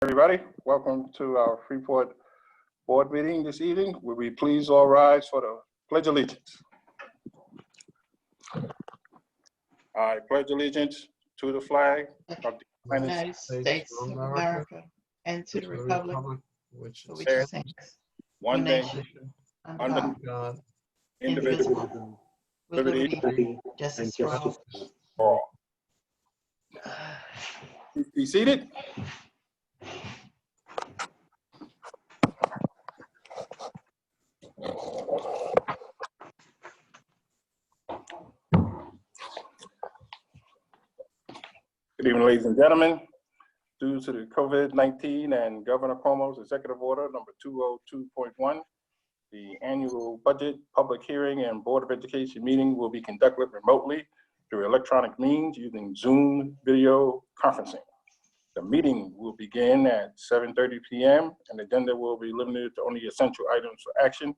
Everybody, welcome to our Freeport board meeting this evening. Will we please all rise for the Pledge of Allegiance? I pledge allegiance to the flag of the United States of America and to the republic which for which it stands, one nation, under God, God, indivisible, with liberty, justice for all. all. Be seated. Good evening, ladies and gentlemen. Due to the COVID-19 and Governor Cuomo's executive order number 202.1, the annual budget public hearing and Board of Education meeting will be conducted remotely through electronic means using Zoom video conferencing. The meeting will begin at 7:30 p.m. and the agenda will be limited to only essential items for action.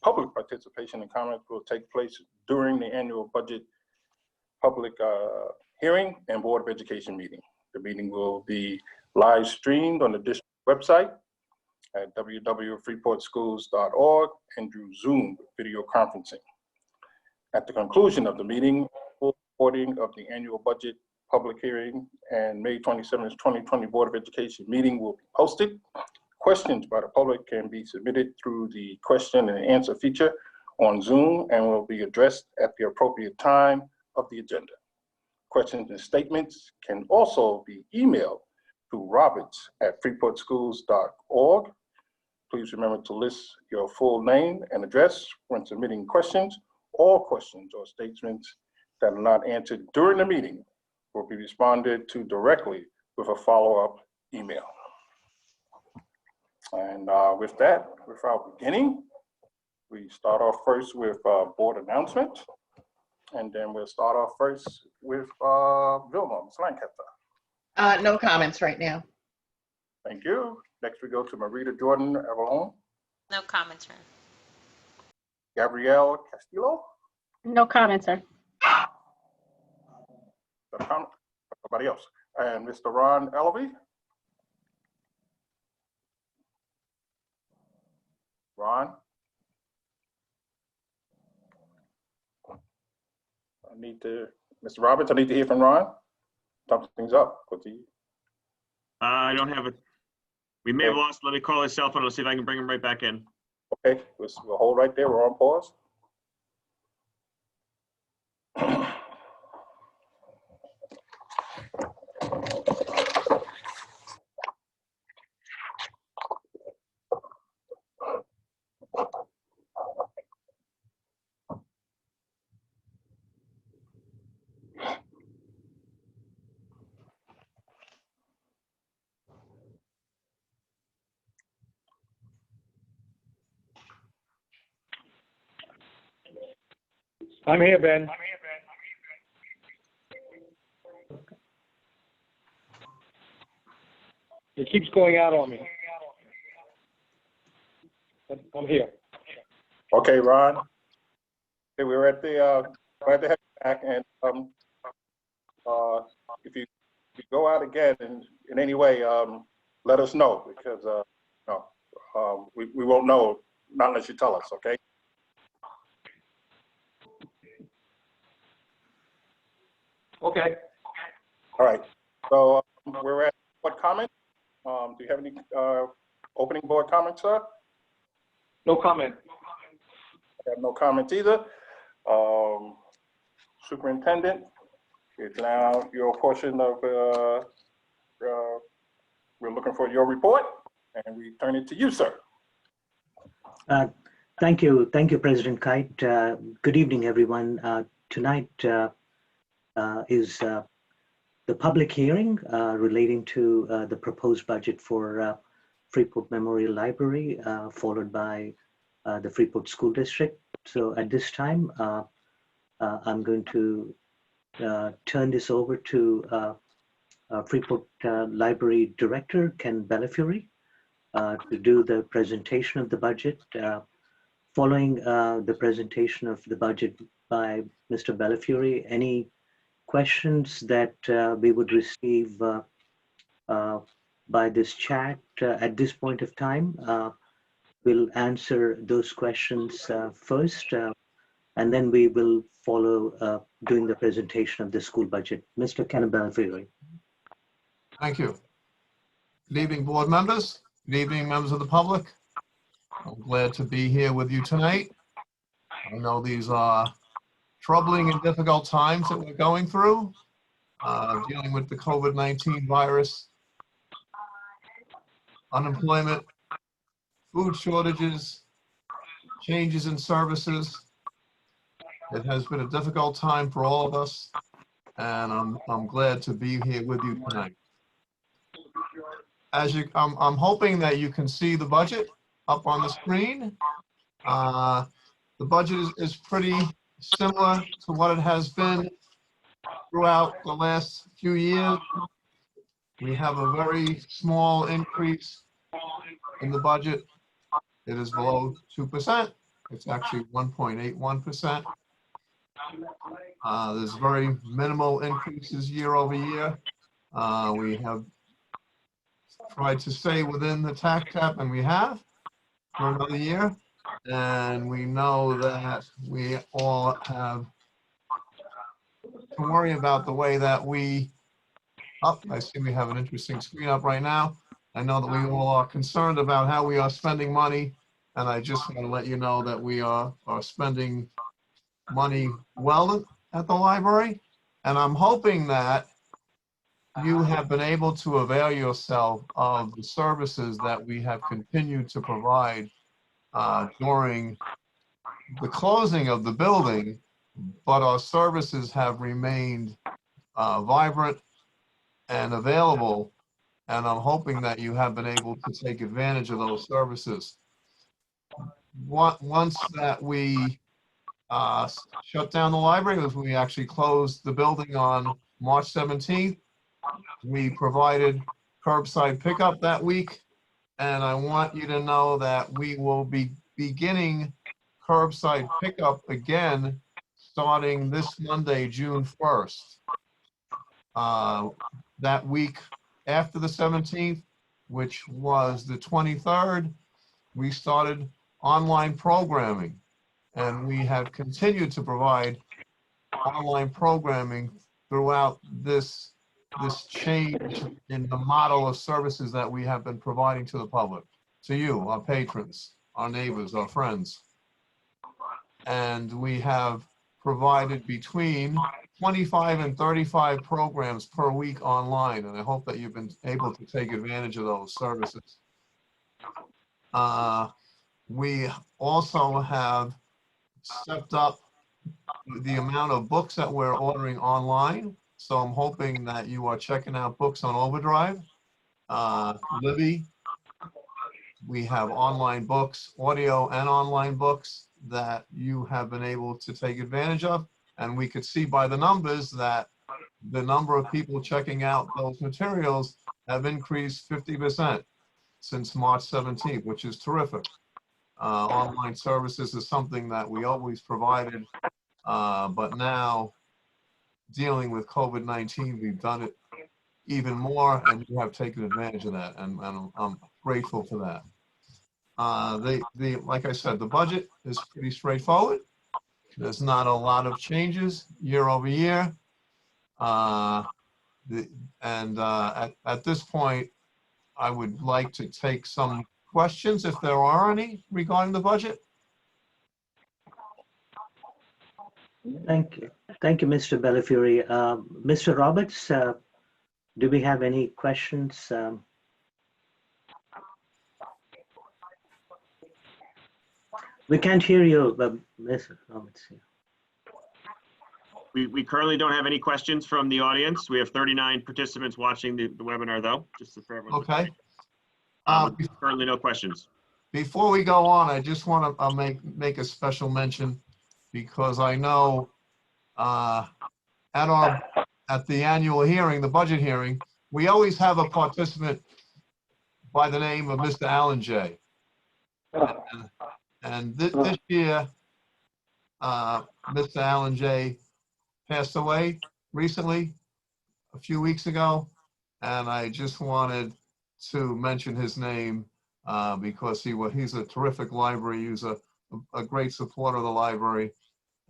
Public participation and comments will take place during the annual budget public hearing and Board of Education meeting. The meeting will be live streamed on the district website at www.freeportschools.org and through Zoom video conferencing. At the conclusion of the meeting, full recording of the annual budget public hearing and May 27th, 2020 Board of Education meeting will be posted. Questions by the public can be submitted through the question and answer feature on Zoom and will be addressed at the appropriate time of the agenda. Questions and statements can also be emailed to roberts@freeportschools.org. Please remember to list your full name and address when submitting questions. All questions or statements that are not answered during the meeting will be responded to directly with a follow-up email. And with that, without beginning, we start off first with board announcements. And then we'll start off first with Vilma, Ms. Lancaster. No comments right now. Thank you. Next we go to Marita Jordan Avalon. No comments, sir. Gabrielle Castillo. No comment, sir. No comment. Nobody else. And Mr. Ron Elvey. Ron. Mr. Roberts, I need to hear from Ron. Something's up with the. I don't have it. We may have lost. Let me call his cell phone. Let's see if I can bring him right back in. Okay, we'll hold right there. We're on pause. I'm here, Ben. It keeps going out on me. But I'm here. Okay, Ron. Okay, we're at the head back, and if you go out again in any way, let us know because no, we won't know not unless you tell us. Okay. Okay. All right. So we're at board comment. Do you have any opening board comments, sir? No comment. I have no comments either. Superintendent, it's now your portion of, we're looking for your report and we turn it to you, sir. Thank you, President Kite. Good evening, everyone. Tonight is the public hearing relating to the proposed budget for Freeport Memorial Library, followed by the Freeport School District. So at this time, I'm going to turn this over to Freeport Library Director, Ken Bellafury, to do the presentation of the budget. Following the presentation of the budget by Mr. Bellafury, any questions that we would receive by this chat at this point of time. We'll answer those questions first, and then we will follow doing the presentation of the school budget. Mr. Cannavale. Thank you. Good evening, board members. Good evening, members of the public. I'm glad to be here with you tonight. I know these are troubling and difficult times that we're going through, dealing with the COVID-19 virus, unemployment, food shortages, changes in services. It has been a difficult time for all of us, and I'm glad to be here with you tonight. I'm hoping that you can see the budget up on the screen. The budget is pretty similar to what it has been throughout the last few years. We have a very small increase in the budget. It is below 2%. It's actually 1.81%. There's very minimal increases year over year. We have tried to stay within the tax cap, and we have for another year. And we know that we all have to worry about the way that I see we have an interesting screen up right now. I know that we all are concerned about how we are spending money, and I just want to let you know that we are spending money well at the library. And I'm hoping that you have been able to avail yourself of the services that we have continued to provide during the closing of the building, but our services have remained vibrant and available, and I'm hoping that you have been able to take advantage of those services. Once that we shut down the library, we actually closed the building on March 17th. We provided curbside pickup that week, and I want you to know that we will be beginning curbside pickup again starting this Monday, June 1st. That week after the 17th, which was the 23rd, we started online programming, and we have continued to provide online programming throughout this change in the model of services that we have been providing to the public, to you, our patrons, our neighbors, our friends. And we have provided between 25 and 35 programs per week online, and I hope that you've been able to take advantage of those services. We also have stepped up the amount of books that we're ordering online. So I'm hoping that you are checking out books on Overdrive, Libby. We have online books, audio and online books that you have been able to take advantage of. And we could see by the numbers that the number of people checking out those materials have increased 50% since March 17th, which is terrific. Online services is something that we always provided, but now dealing with COVID-19, we've done it even more, and you have taken advantage of that, and I'm grateful for that. Like I said, the budget is pretty straightforward. There's not a lot of changes year over year. At this point, I would like to take some questions if there are any regarding the budget. Thank you. Thank you, Mr. Bellafiore. Mr. Roberts, do we have any questions? We can't hear you, Mr. Roberts. We currently don't have any questions from the audience. We have 39 participants watching the webinar, though, just for everyone. Okay. Currently no questions. Before we go on, I just want to make a special mention, because I know at the annual hearing, the budget hearing, we always have a participant by the name of Mr. Alan J. And this year, Mr. Alan J. passed away recently, a few weeks ago, and I just wanted to mention his name because he's a terrific library user, a great supporter of the library,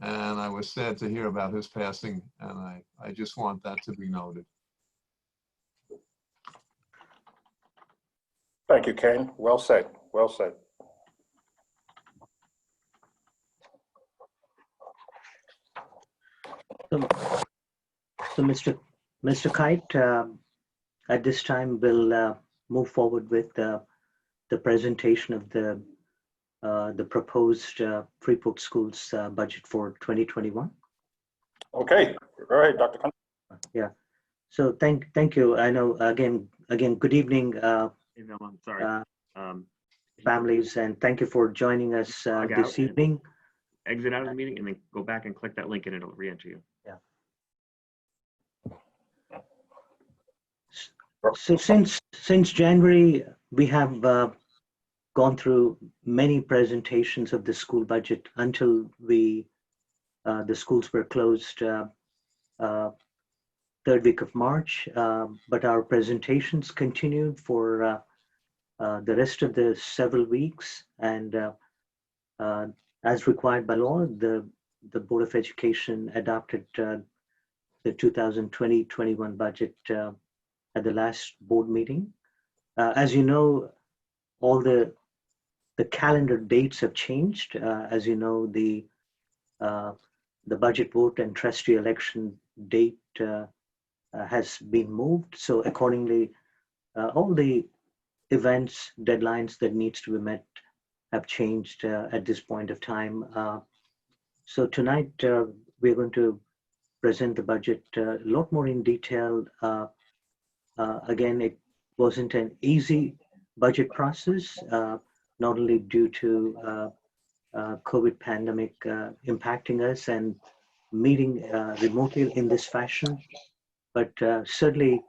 and I was sad to hear about his passing, and I just want that to be noted. Thank you, Ken. Well said. Well said. So Mr. Kite, at this time we'll move forward with the presentation of the proposed Freeport Schools budget for 2021. Okay. All right, Dr. Kun. Yeah. So thank you. I know again good evening, I'm sorry. families, and thank you for joining us Log this out. evening. Exit out of the meeting and then go back and click that link and it'll re-enter you. So since January, we have gone through many presentations of the school budget until the schools were closed third week of March. But our presentations continued for the rest of the several weeks, and as required by law, the Board of Education adopted the 2020-21 budget at the last board meeting. As you know, all the calendar dates have changed. As you know, the budget vote and trustee election date has been moved. So accordingly, all the events, deadlines that needs to be met have changed at this point of time. So tonight, we're going to present the budget a lot more in detail. Again, it wasn't an easy budget process, not only due to COVID pandemic impacting us and meeting remotely in this fashion, but certainly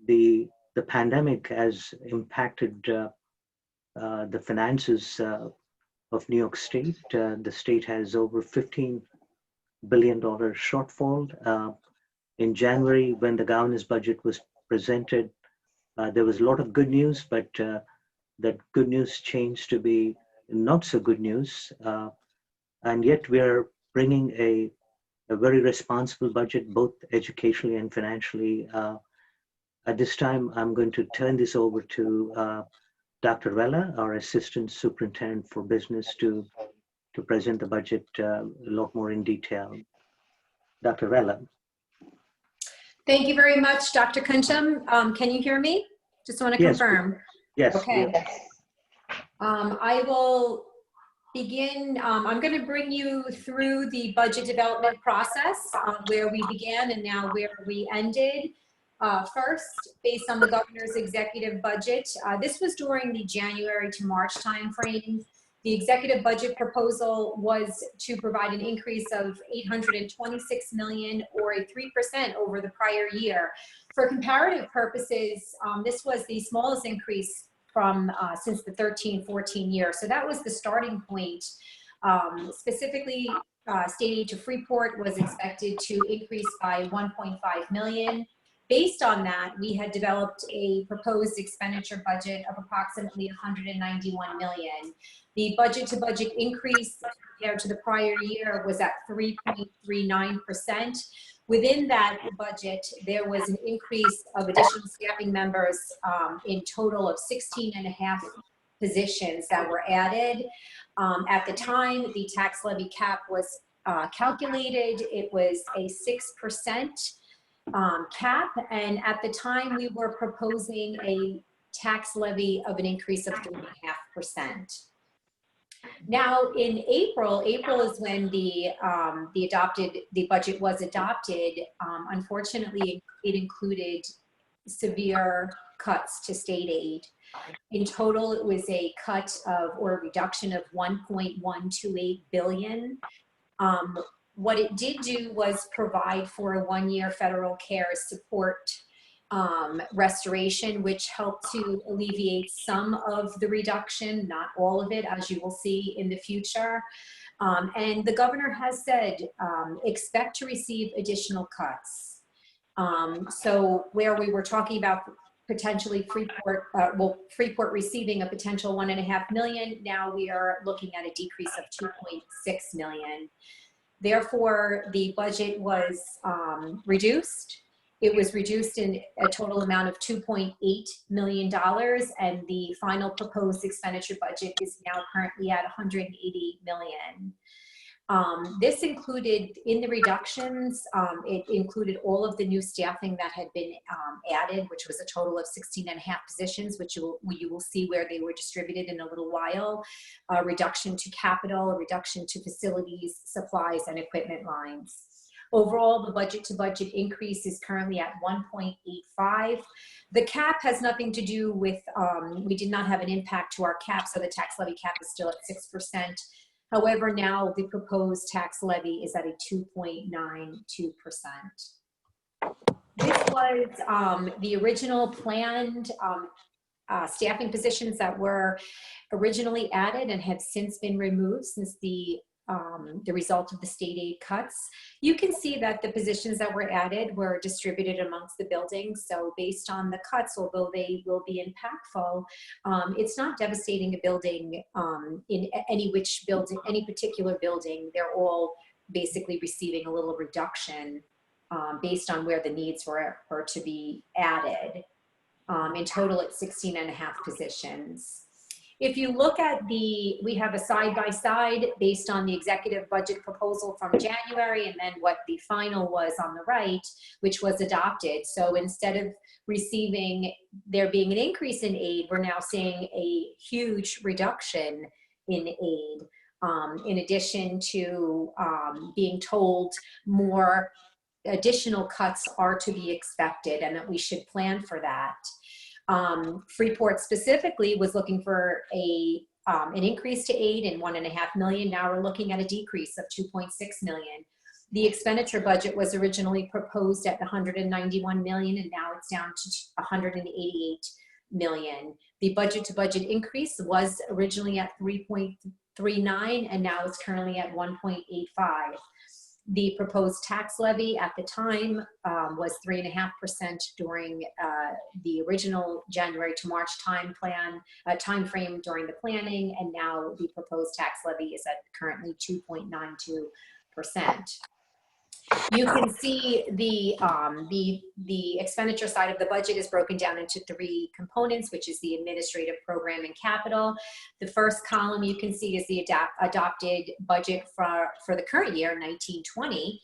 the pandemic has impacted the finances of New York State. The state has over $15 billion shortfall. In January, when the governor's budget was presented, there was a lot of good news, but that good news changed to be not so good news. And yet we are bringing a very responsible budget, both educationally and financially. At this time, I'm going to turn this over to Dr. Vella, our Assistant Superintendent for Business, to present the budget a lot more in detail. Dr. Vella. Thank you very much, Dr. Kuncham. Can you hear me? Just want to confirm. Yes. Okay. I will begin. I'm going to bring you through the budget development process, where we began and now where we ended. First, based on the governor's executive budget, this was during the January to March timeframe. The executive budget proposal was to provide an increase of $826 million, or a 3% over the prior year. For comparative purposes, this was the smallest increase from since the 13-14 year. So that was the starting point. Specifically, state aid to Freeport was expected to increase by 1.5 million. Based on that, we had developed a proposed expenditure budget of approximately 191 million. The budget to budget increase compared to the prior year was at 3.39%. Within that budget, there was an increase of additional staffing members in total of 16.5 positions that were added. At the time, the tax levy cap was calculated. It was a 6% cap, and at the time we were proposing a tax levy of an increase of 3.5%. Now in April is when the budget was adopted. Unfortunately, it included severe cuts to state aid. In total, it was a cut of, or a reduction of 1.128 billion. What it did do was provide for a 1-year federal care support restoration, which helped to alleviate some of the reduction, not all of it, as you will see in the future. And the governor has said, expect to receive additional cuts. So where we were talking about potentially Freeport receiving a potential 1.5 million. Now we are looking at a decrease of 2.6 million. Therefore, the budget was reduced. It was reduced in a total amount of $2.8 million, and the final proposed expenditure budget is now currently at 180 million. This included, in the reductions, it included all of the new staffing that had been added, which was a total of 16.5 positions, which you will see where they were distributed in a little while. A reduction to capital, a reduction to facilities, supplies, and equipment lines. Overall, the budget to budget increase is currently at 1.85. The cap has nothing to do with, we did not have an impact to our cap, so the tax levy cap is still at 6%. However, now the proposed tax levy is at a 2.92%. This was the original planned staffing positions that were originally added and have since been removed since the result of the state aid cuts. You can see that the positions that were added were distributed amongst the buildings. So based on the cuts, although they will be impactful, it's not devastating a building in any particular building. They're all basically receiving a little reduction based on where the needs were to be added. In total, it's 16.5 positions. If you look at we have a side-by-side based on the executive budget proposal from January and then what the final was on the right, which was adopted. So instead of there being an increase in aid, we're now seeing a huge reduction in aid. In addition to being told more additional cuts are to be expected and that we should plan for that. Freeport specifically was looking for an increase to aid in 1.5 million. Now we're looking at a decrease of 2.6 million. The expenditure budget was originally proposed at 191 million, and now it's down to 188 million. The budget to budget increase was originally at 3.39, and now it's currently at 1.85. The proposed tax levy at the time was 3.5% during the original January to March time frame during the planning, and now the proposed tax levy is at currently 2.92%. You can see the expenditure side of the budget is broken down into 3 components, which is the administrative, program, and capital. The first column you can see is the adopted budget for the current year, 1920.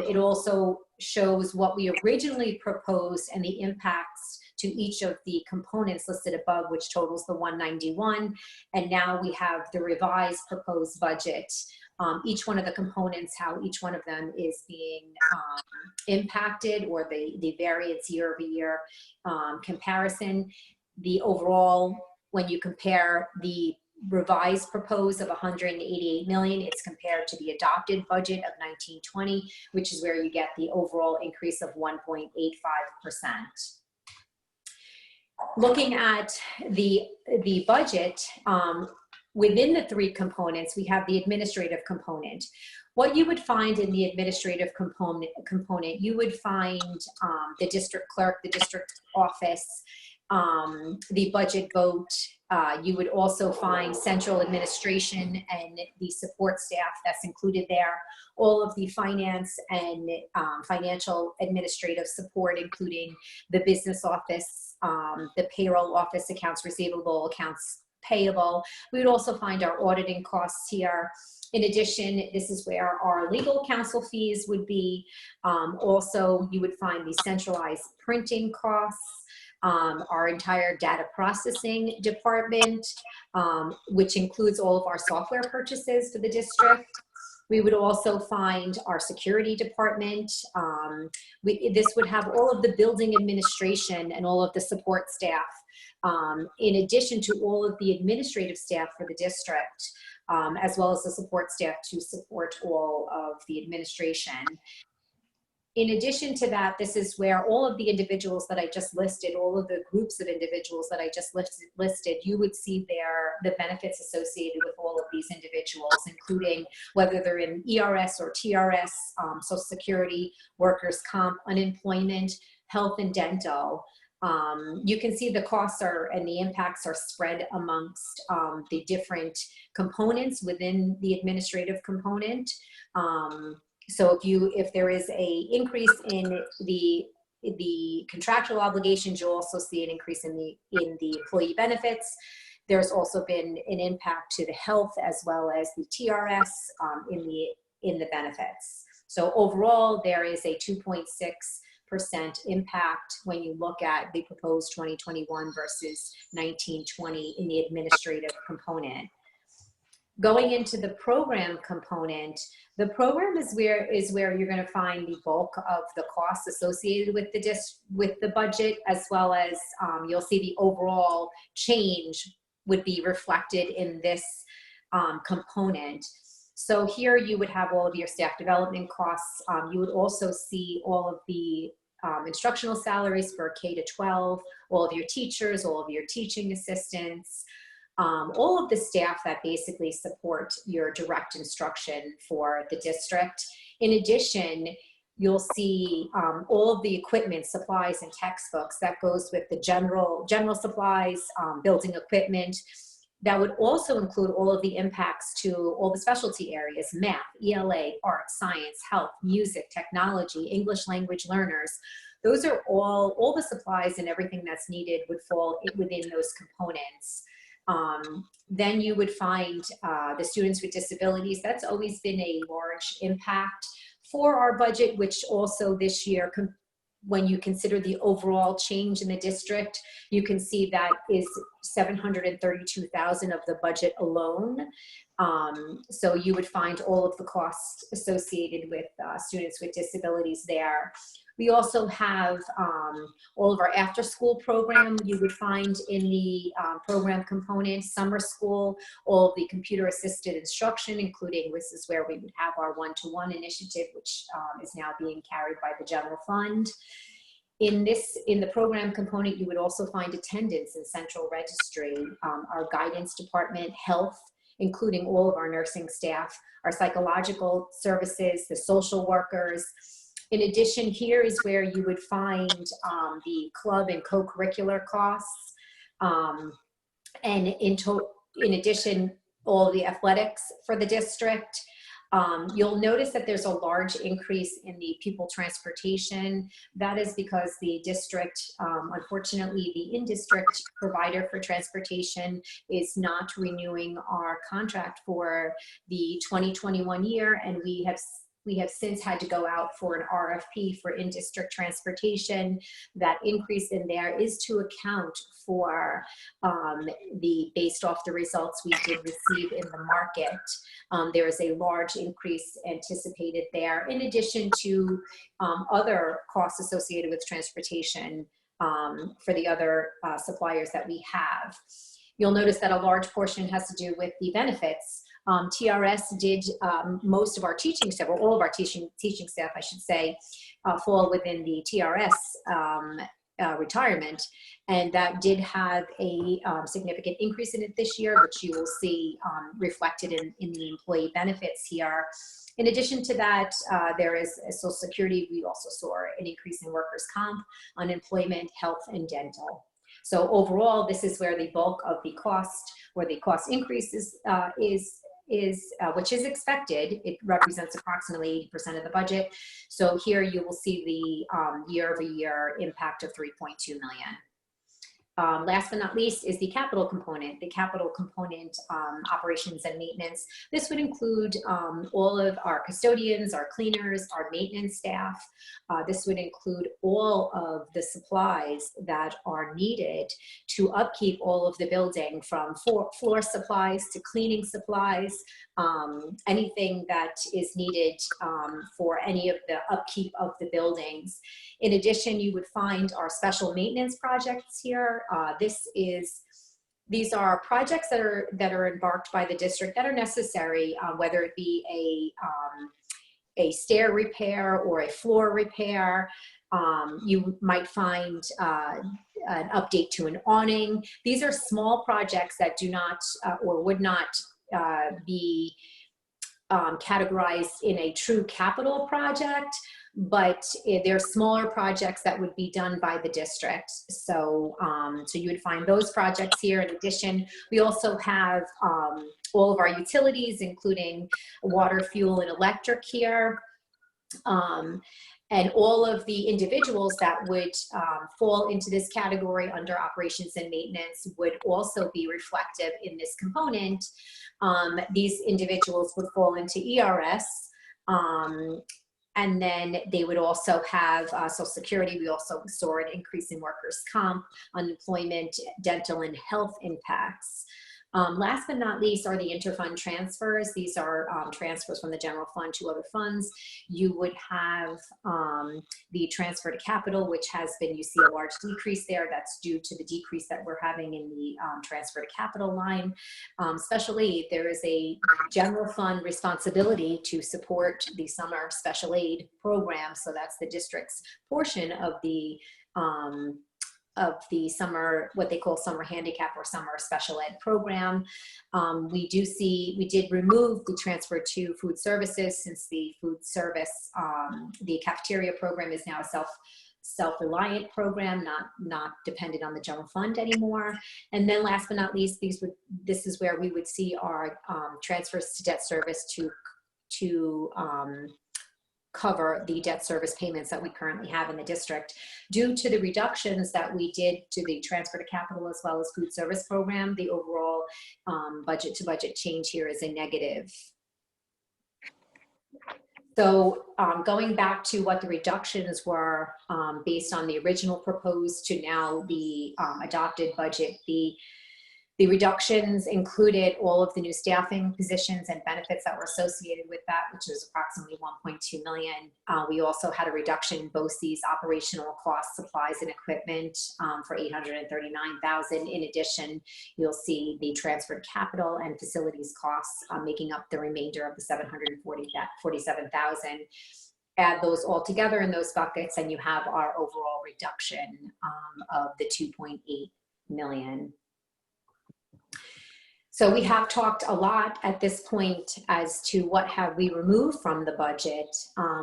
It also shows what we originally proposed and the impacts to each of the components listed above, which totals the 191. And now we have the revised proposed budget. Each one of the components, how each one of them is being impacted, or the variance year-over-year comparison. The overall, when you compare the revised proposed of 188 million, it's compared to the adopted budget of 1920, which is where you get the overall increase of 1.85%. Looking at the budget, within the 3 components, we have the administrative component. What you would find in the administrative component, you would find the district clerk, the district office, the budget vote. You would also find central administration and the support staff that's included there. All of the finance and financial administrative support, including the business office, the payroll office, accounts receivable, accounts payable. We would also find our auditing costs here. In addition, this is where our legal counsel fees would be. Also, you would find the centralized printing costs, our entire data processing department, which includes all of our software purchases for the district. We would also find our security department. This would have all of the building administration and all of the support staff, in addition to all of the administrative staff for the district, as well as the support staff to support all of the administration. In addition to that, this is where all of the individuals that I just listed, all of the groups of individuals that I just listed, you would see the benefits associated with all of these individuals, including whether they're in ERS or TRS, Social Security, workers' comp, unemployment, health and dental. You can see the costs and the impacts are spread amongst the different components within the administrative component. So if there is a increase in the contractual obligations, you'll also see an increase in the employee benefits. There's also been an impact to the health as well as the TRS in the benefits. So overall, there is a 2.6% impact when you look at the proposed 2021 versus 1920 in the administrative component. Going into the program component, the program is where you're going to find the bulk of the costs associated with the budget, as well as you'll see the overall change would be reflected in this component. So here you would have all of your staff development costs. You would also see all of the instructional salaries for K to 12, all of your teachers, all of your teaching assistants, all of the staff that basically support your direct instruction for the district. In addition, you'll see all of the equipment, supplies, and textbooks that goes with the general supplies, building equipment. That would also include all of the impacts to all the specialty areas: math, ELA, art, science, health, music, technology, English language learners. Those are all the supplies and everything that's needed would fall within those components. Then you would find the students with disabilities. That's always been a large impact for our budget, which also this year, when you consider the overall change in the district, you can see that is $732,000 of the budget alone. So you would find all of the costs associated with students with disabilities there. We also have all of our after-school program you would find in the program component, summer school, all of the computer-assisted instruction, including this is where we would have our one-to-one initiative, which is now being carried by the general fund. In the program component, you would also find attendance and central registry, our guidance department, health, including all of our nursing staff, our psychological services, the social workers. In addition, here is where you would find the club and co-curricular costs. And in addition, all the athletics for the district. You'll notice that there's a large increase in the pupil transportation. That is because the district, unfortunately, the in-district provider for transportation is not renewing our contract for the 2021 year, and we have since had to go out for an RFP for in-district transportation. That increase in there is to account for based off the results we did receive in the market. There is a large increase anticipated there, in addition to other costs associated with transportation for the other suppliers that we have. You'll notice that a large portion has to do with the benefits. TRS did most of our teaching staff, or all of our teaching staff, I should say, fall within the TRS retirement, and that did have a significant increase in it this year, which you will see reflected in the employee benefits here. In addition to that, there is Social Security. We also saw an increase in workers' comp, unemployment, health, and dental. So overall, this is where the bulk of the cost, where the cost increase is which is expected. It represents approximately 80% of the budget. So here you will see the year-over-year impact of $3.2 million. Last but not least is the capital component. The capital component, operations and maintenance. This would include all of our custodians, our cleaners, our maintenance staff. This would include all of the supplies that are needed to upkeep all of the building, from floor supplies to cleaning supplies, anything that is needed for any of the upkeep of the buildings. In addition, you would find our special maintenance projects here. These are projects that are embarked by the district that are necessary, whether it be a stair repair or a floor repair. You might find an update to an awning. These are small projects that do not or would not be categorized in a true capital project, but there are smaller projects that would be done by the district. So, so you would find those projects here. In addition, we also have all of our utilities, including water, fuel, and electric here. And all of the individuals that would fall into this category under operations and maintenance would also be reflective in this component. These individuals would fall into ERS, and then they would also have Social Security. We also saw an increase in workers' comp, unemployment, dental, and health impacts. Last but not least are the interfund transfers. These are transfers from the general fund to other funds. You would have the transfer to capital, which has been, you see a large decrease there. That's due to the decrease that we're having in the transfer to capital line. Special aid, there is a general fund responsibility to support the summer special aid program. So that's the district's portion of the summer, what they call summer handicap or summer special ed program. We did remove the transfer to food services, since the food service, the cafeteria program is now a self-reliant program, not dependent on the general fund anymore. And then last but not least, this is where we would see our transfers to debt service to cover the debt service payments that we currently have in the district. Due to the reductions that we did to the transfer to capital as well as food service program, the overall budget to budget change here is a negative. So going back to what the reductions were based on the original proposed to now the adopted budget, the reductions included all of the new staffing positions and benefits that were associated with that, which is approximately 1.2 million. We also had a reduction in BOCES operational costs, supplies, and equipment for 839,000. In addition, you'll see the transferred capital and facilities costs making up the remainder of the 747,000. Add those all together in those buckets, and you have our overall reduction of the 2.8 million. So we have talked a lot at this point as to what have we removed from the budget.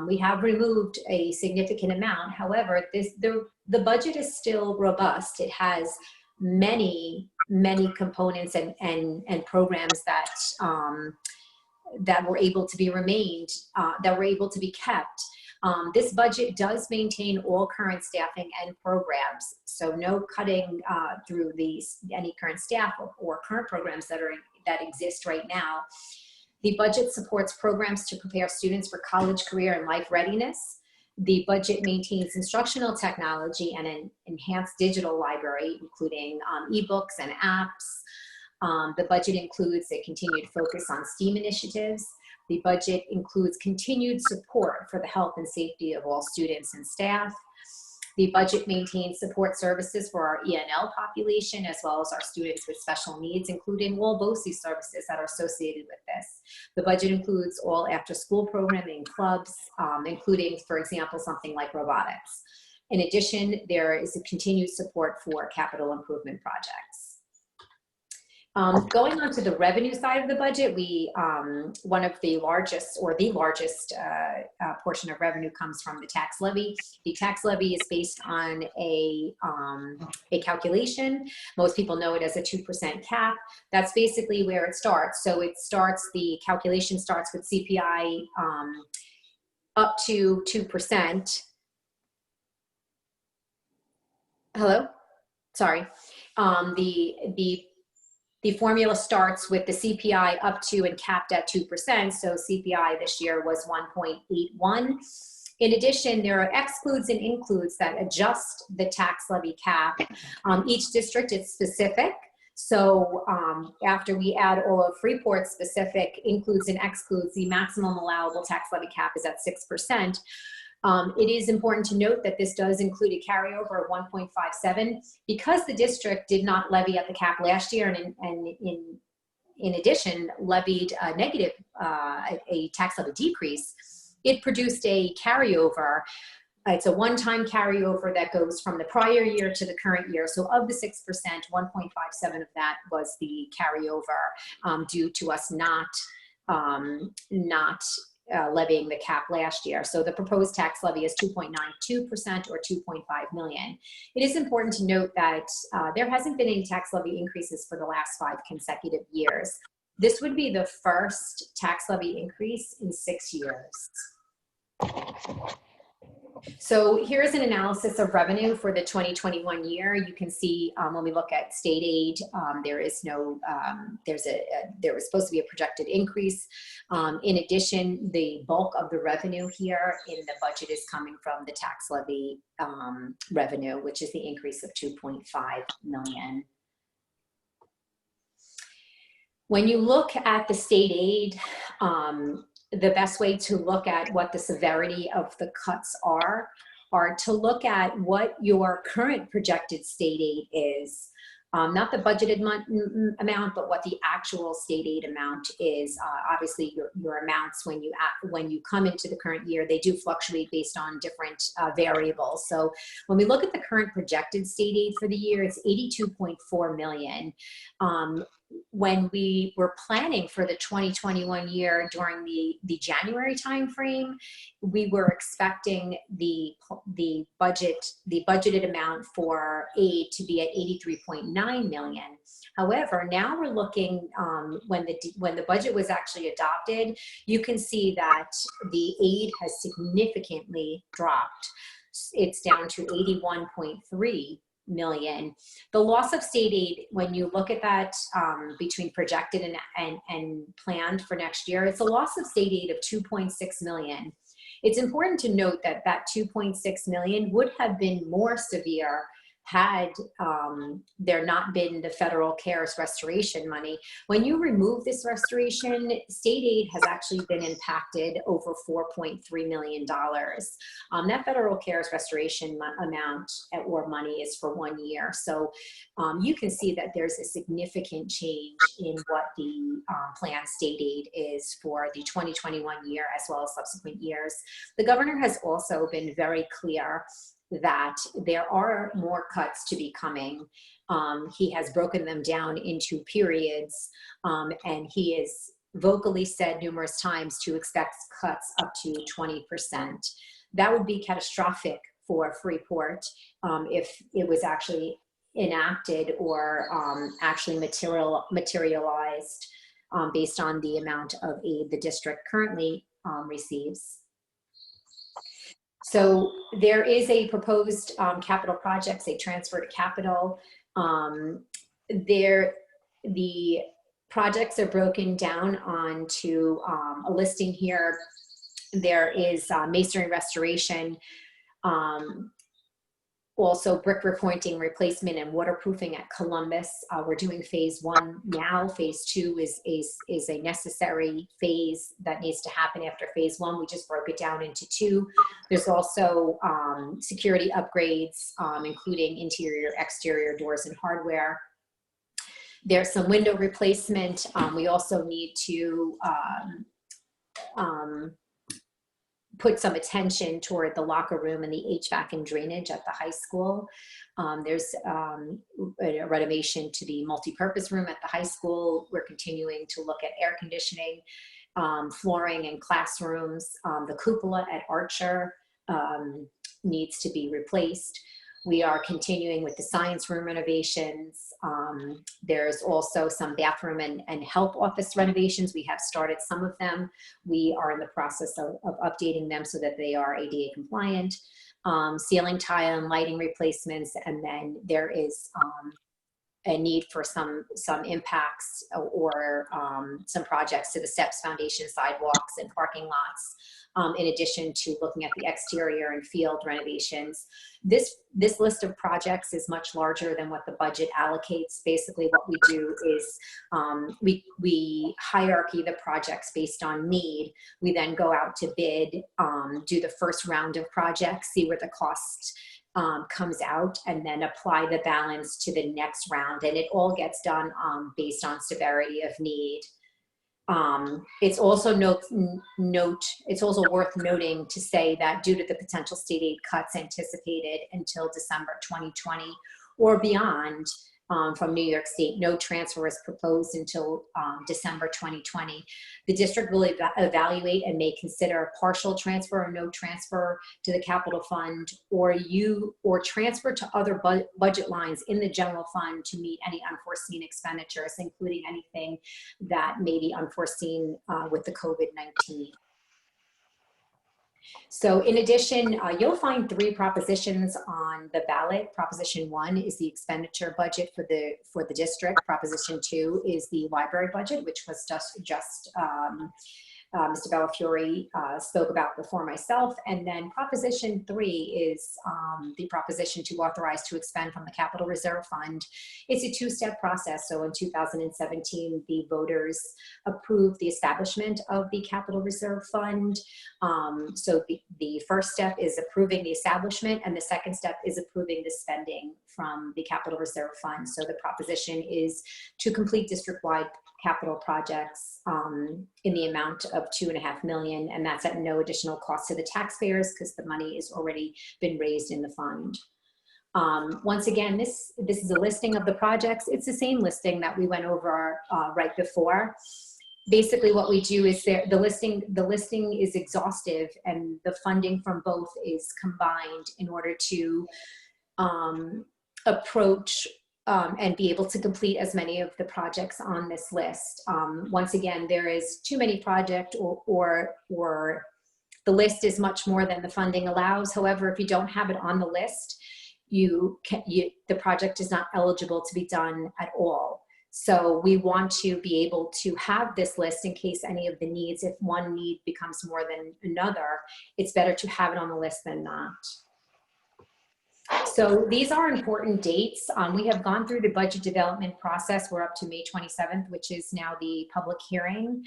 We have removed a significant amount. However, the budget is still robust. It has many components and programs that that were able to be kept. This budget does maintain all current staffing and programs, so no cutting through any current staff or current programs that exist right now. The budget supports programs to prepare students for college, career, and life readiness. The budget maintains instructional technology and an enhanced digital library, including ebooks and apps. The budget includes a continued focus on STEAM initiatives. The budget includes continued support for the health and safety of all students and staff. The budget maintains support services for our ENL population, as well as our students with special needs, including all BOCES services that are associated with this. The budget includes all after-school programming, clubs, including, for example, something like robotics. In addition, there is a continued support for capital improvement projects. Going on to the revenue side of the budget, one of the largest, or the largest portion of revenue comes from the tax levy. The tax levy is based on a calculation. Most people know it as a 2% cap. That's basically where it starts. So the calculation starts with CPI up to 2%. Hello? Sorry. The formula starts with the CPI up to and capped at 2%. So CPI this year was 1.81. In addition, there are excludes and includes that adjust the tax levy cap. Each district is specific. So after we add all of Freeport specific includes and excludes, the maximum allowable tax levy cap is at 6%. It is important to note that this does include a carryover of 1.57 because the district did not levy at the cap last year, and in addition levied a negative a tax levy decrease. It produced a carryover. It's a one-time carryover that goes from the prior year to the current year. So of the 6%, 1.57 of that was the carryover due to us not levying the cap last year. So the proposed tax levy is 2.92% or 2.5 million. It is important to note that there hasn't been any tax levy increases for the last 5 consecutive years. This would be the first tax levy increase in 6 years. So here's an analysis of revenue for the 2021 year. You can see when we look at state aid, there is no, there was supposed to be a projected increase. In addition, the bulk of the revenue here in the budget is coming from the tax levy revenue, which is the increase of 2.5 million. When you look at the state aid, the best way to look at what the severity of the cuts are to look at what your current projected state aid is. Not the budgeted amount, but what the actual state aid amount is. Obviously, your amounts when you come into the current year, they do fluctuate based on different variables. So when we look at the current projected state aid for the year, it's 82.4 million. When we were planning for the 2021 year during the January timeframe, we were expecting the budgeted amount for aid to be at 83.9 million. However, now we're looking, when the budget was actually adopted, you can see that the aid has significantly dropped. It's down to 81.3 million. The loss of state aid, when you look at that between projected and planned for next year, it's a loss of state aid of 2.6 million. It's important to note that that 2.6 million would have been more severe had there not been the federal CARES restoration money. When you remove this restoration, state aid has actually been impacted over $4.3 million. That federal CARES restoration amount or money is for 1 year. So you can see that there's a significant change in what the planned state aid is for the 2021 year as well as subsequent years. The governor has also been very clear that there are more cuts to be coming. He has broken them down into periods, and he has vocally said numerous times to expect cuts up to 20%. That would be catastrophic for Freeport if it was actually enacted or actually materialized based on the amount of aid the district currently receives. So there is a proposed capital projects, a transfer to capital. The projects are broken down onto a listing here. There is masonry restoration, also brick repointing, replacement, and waterproofing at Columbus. We're doing phase 1 now. Phase 2 is a necessary phase that needs to happen after phase 1. We just broke it down into 2. There's also security upgrades, including interior, exterior doors and hardware. There's some window replacement. We also need to put some attention toward the locker room and the HVAC and drainage at the high school. There's a renovation to the multi-purpose room at the high school. We're continuing to look at air conditioning, flooring in classrooms. The cupola at Archer needs to be replaced. We are continuing with the science room renovations. There's also some bathroom and help office renovations. We have started some of them. We are in the process of updating them so that they are ADA compliant. Ceiling tile and lighting replacements, and then there is a need for some impacts or some projects to the steps, foundation, sidewalks, and parking lots. In addition to looking at the exterior and field renovations. This list of projects is much larger than what the budget allocates. Basically what we do is we hierarchy the projects based on need. We then go out to bid, do the first round of projects, see where the cost comes out, and then apply the balance to the next round. And it all gets done based on severity of need. It's also it's also worth noting to say that due to the potential state aid cuts anticipated until December 2020 or beyond, from New York State. No transfer was proposed until December 2020. The district will evaluate and may consider a partial transfer or no transfer to the capital fund, or transfer to other budget lines in the general fund to meet any unforeseen expenditures, including anything that may be unforeseen with the COVID-19. So in addition, you'll find 3 propositions on the ballot. Proposition 1 is the expenditure budget for the district. Proposition 2 is the library budget, which was just Mr. Bellafiore spoke about before myself. And then Proposition 3 is the proposition to authorize to expend from the Capital Reserve Fund. It's a 2-step process. So in 2017, the voters approved the establishment of the Capital Reserve Fund. So the first step is approving the establishment, and the second step is approving the spending from the Capital Reserve Fund. So the proposition is to complete district-wide capital projects in the amount of $2.5 million, and that's at no additional cost to the taxpayers because the money has already been raised in the fund. Once again, this is a listing of the projects. It's the same listing that we went over right before. Basically, what we do is the listing is exhaustive, and the funding from both is combined in order to approach and be able to complete as many of the projects on this list. Once again, there is too many projects, or the list is much more than the funding allows. However, if you don't have it on the list, the project is not eligible to be done at all. So we want to be able to have this list in case any of the needs, if one need becomes more than another, it's better to have it on the list than not. So these are important dates. We have gone through the budget development process. We're up to May 27th, which is now the public hearing.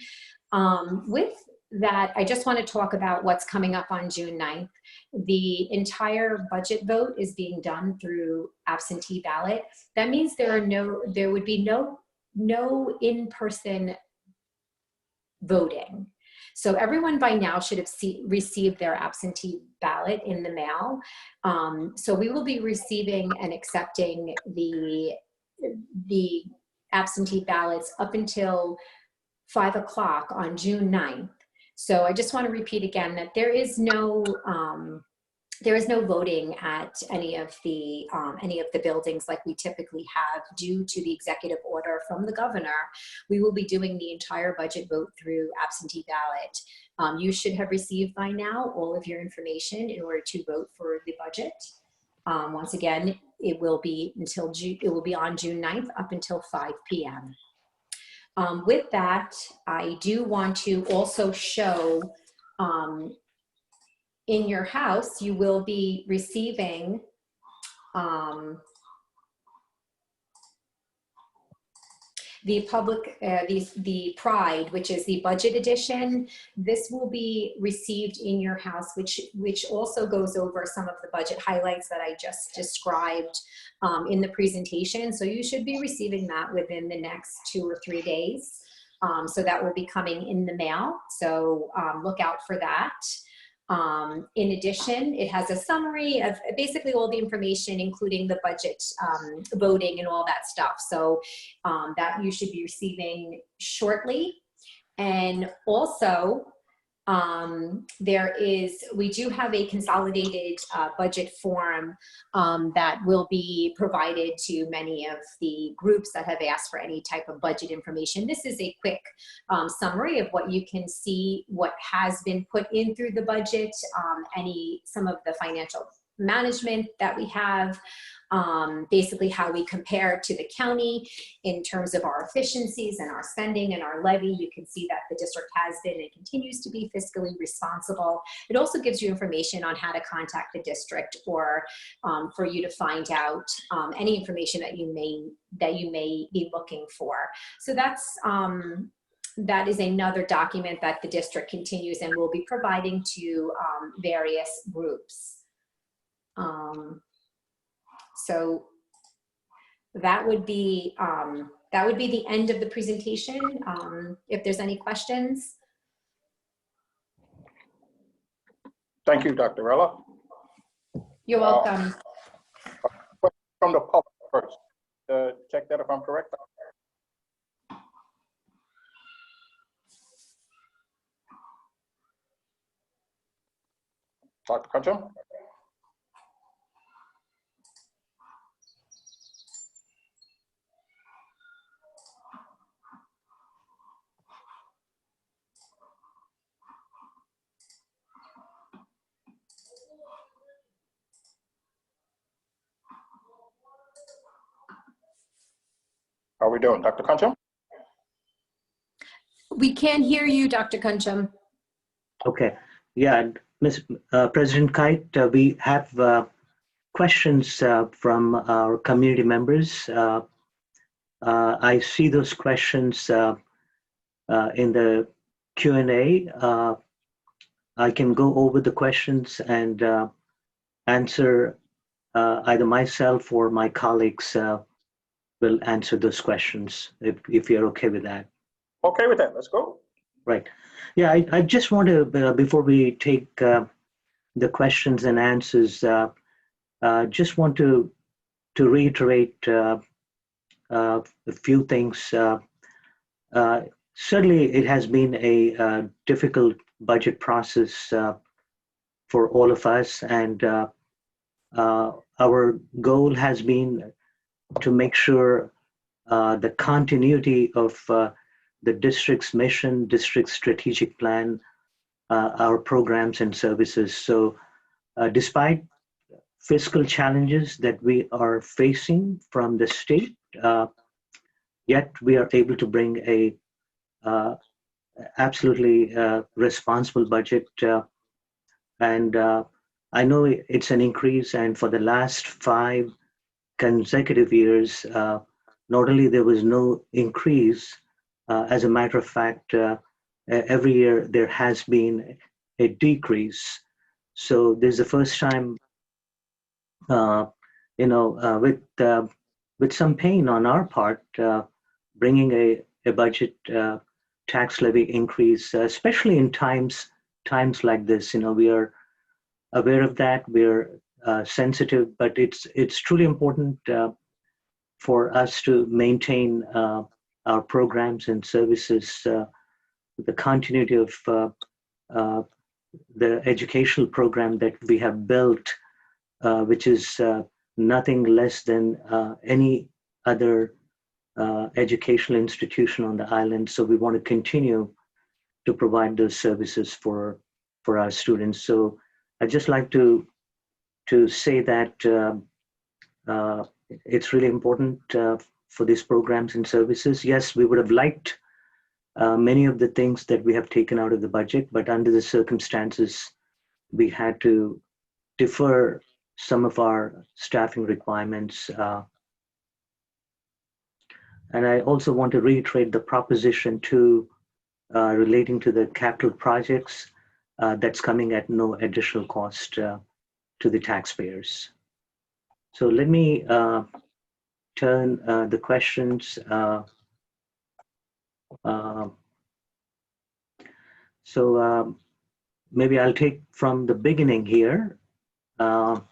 With that, I just want to talk about what's coming up on June 9th. The entire budget vote is being done through absentee ballot. That means there would be no in-person voting. So everyone by now should have received their absentee ballot in the mail. So we will be receiving and accepting the absentee ballots up until 5 o'clock on June 9th. So I just want to repeat again that there is no voting at any of the buildings like we typically have due to the executive order from the governor. We will be doing the entire budget vote through absentee ballot. You should have received by now all of your information in order to vote for the budget. Once again, it will be on June 9th up until 5 p.m. With that, I do want to also show in your house, you will be receiving the Pride, which is the budget edition. This will be received in your house, which also goes over some of the budget highlights that I just described in the presentation. So you should be receiving that within the next 2 or 3 days. So that will be coming in the mail. So look out for that. In addition, it has a summary of basically all the information, including the budget voting and all that stuff. So that you should be receiving shortly. And also, we do have a consolidated budget form that will be provided to many of the groups that have asked for any type of budget information. This is a quick summary of what you can see, what has been put in through the budget, some of the financial management that we have, basically how we compare to the county in terms of our efficiencies and our spending and our levy. You can see that the district has been and continues to be fiscally responsible. It also gives you information on how to contact the district, or for you to find out any information that you may be looking for. So that is another document that the district continues and will be providing to various groups. So that would be the end of the presentation. If there's any questions. Thank you, Dr. Rella. You're welcome. From the public first. check that if I'm correct. Dr. Cruncham? How are we doing, Dr. Cruncham? We can't hear you, Dr. Kuncham. Okay. Yeah, President Kite, we have questions from our community members. I see those questions in the Q&A. I can go over the questions and answer, either myself or my colleagues will answer those questions if you're okay with that. Okay with that, let's go. Right. Yeah, I just want to, before we take the questions and answers, just want to reiterate a few things. Certainly, it has been a difficult budget process for all of us, and our goal has been to make sure the continuity of the district's mission, district's strategic plan, our programs and services. So despite fiscal challenges that we are facing from the state, yet we are able to bring a absolutely responsible budget. And I know it's an increase, and for the last 5 consecutive years, not only there was no increase, as a matter of fact, every year there has been a decrease. So this is the first time, with some pain on our part, bringing a budget tax levy increase, especially in times like this. We are aware of that. We're sensitive, but it's truly important for us to maintain our programs and services, the continuity of the educational program that we have built, which is nothing less than any other educational institution on the island. So we want to continue to provide those services for our students. So I'd just like to say that it's really important for these programs and services. Yes, we would have liked many of the things that we have taken out of the budget, but under the circumstances, we had to defer some of our staffing requirements. And I also want to reiterate the proposition relating to the capital projects that's coming at no additional cost to the taxpayers. So let me turn the questions. So maybe I'll take from the beginning here. Board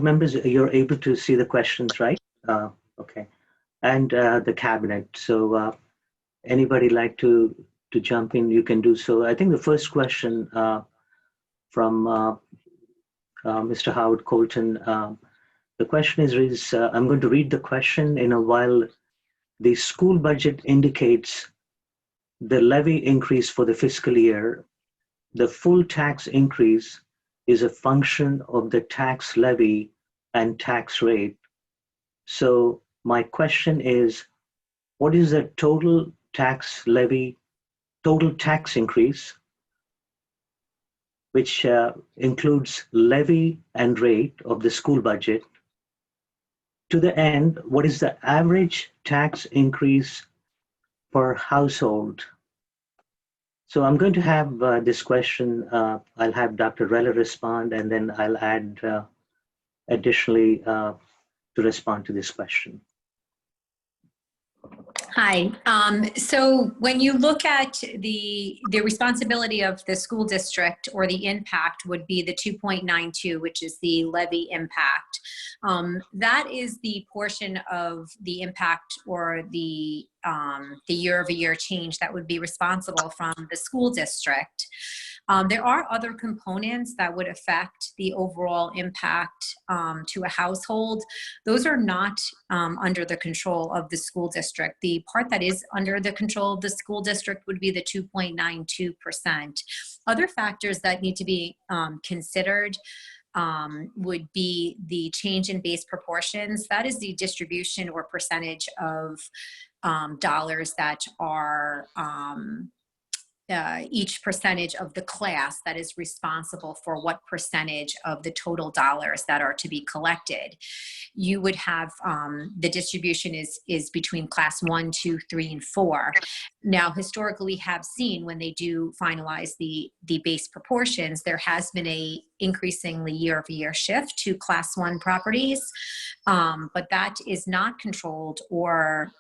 members, you're able to see the questions, right? Okay. And the cabinet. So anybody like to jump in, you can do so. I think the first question from Mr. Howard Colton. The question is I'm going to read the question. While the school budget indicates the levy increase for the fiscal year, the full tax increase is a function of the tax levy and tax rate. So my question is, what is the total tax levy, total tax increase, which includes levy and rate of the school budget? To the end, what is the average tax increase per household? So I'm going to have this question, I'll have Dr. Rella respond, and then I'll add additionally to respond to this question. Hi. So when you look at the responsibility of the school district, or the impact would be the 2.92, which is the levy impact. That is the portion of the impact, or the year-over-year change that would be responsible from the school district. There are other components that would affect the overall impact to a household. Those are not under the control of the school district. The part that is under the control of the school district would be the 2.92%. Other factors that need to be considered would be the change in base proportions. That is the distribution or percentage of dollars that are each percentage of the class that is responsible for what percentage of the total dollars that are to be collected. You would have the distribution is between class 1, 2, 3, and 4. Now, historically, we have seen when they do finalize the base proportions, there has been a increasingly year-over-year shift to class 1 properties, but that is not controlled, or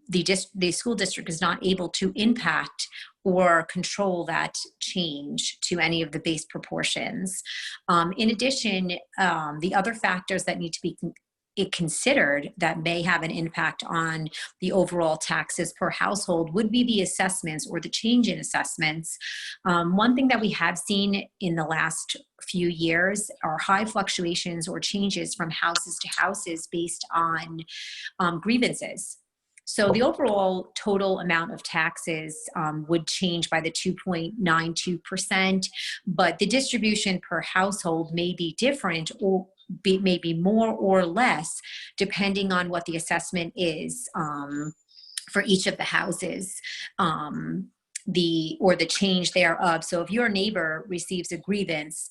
the school district is not able to impact or control that change to any of the base proportions. In addition, the other factors that need to be considered that may have an impact on the overall taxes per household would be the assessments, or the change in assessments. One thing that we have seen in the last few years are high fluctuations or changes from houses to houses based on grievances. So the overall total amount of taxes would change by the 2.92%, but the distribution per household may be different, or maybe more or less, depending on what the assessment is for each of the houses. The change thereof. So if your neighbor receives a grievance,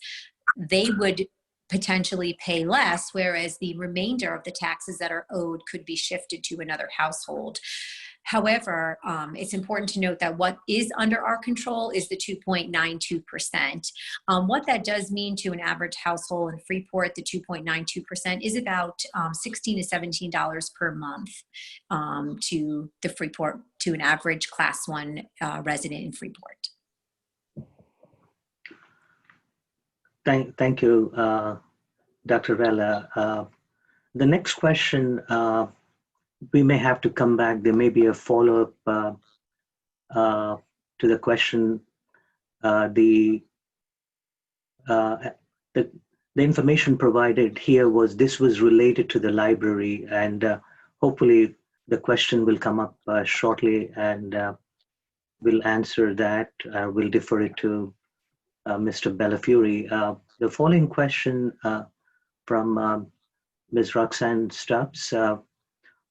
they would potentially pay less, whereas the remainder of the taxes that are owed could be shifted to another household. However, it's important to note that what is under our control is the 2.92%. What that does mean to an average household in Freeport, the 2.92% is about $16 to $17 per month to the Freeport, to an average class 1 resident in Freeport. Thank you, Dr. Vella. The next question, we may have to come back. There may be a follow-up to the question. The information provided here this was related to the library, and hopefully the question will come up shortly, and we'll answer that. We'll defer it to Mr. Bellafiore. The following question from Ms. Roxanne Stubbs.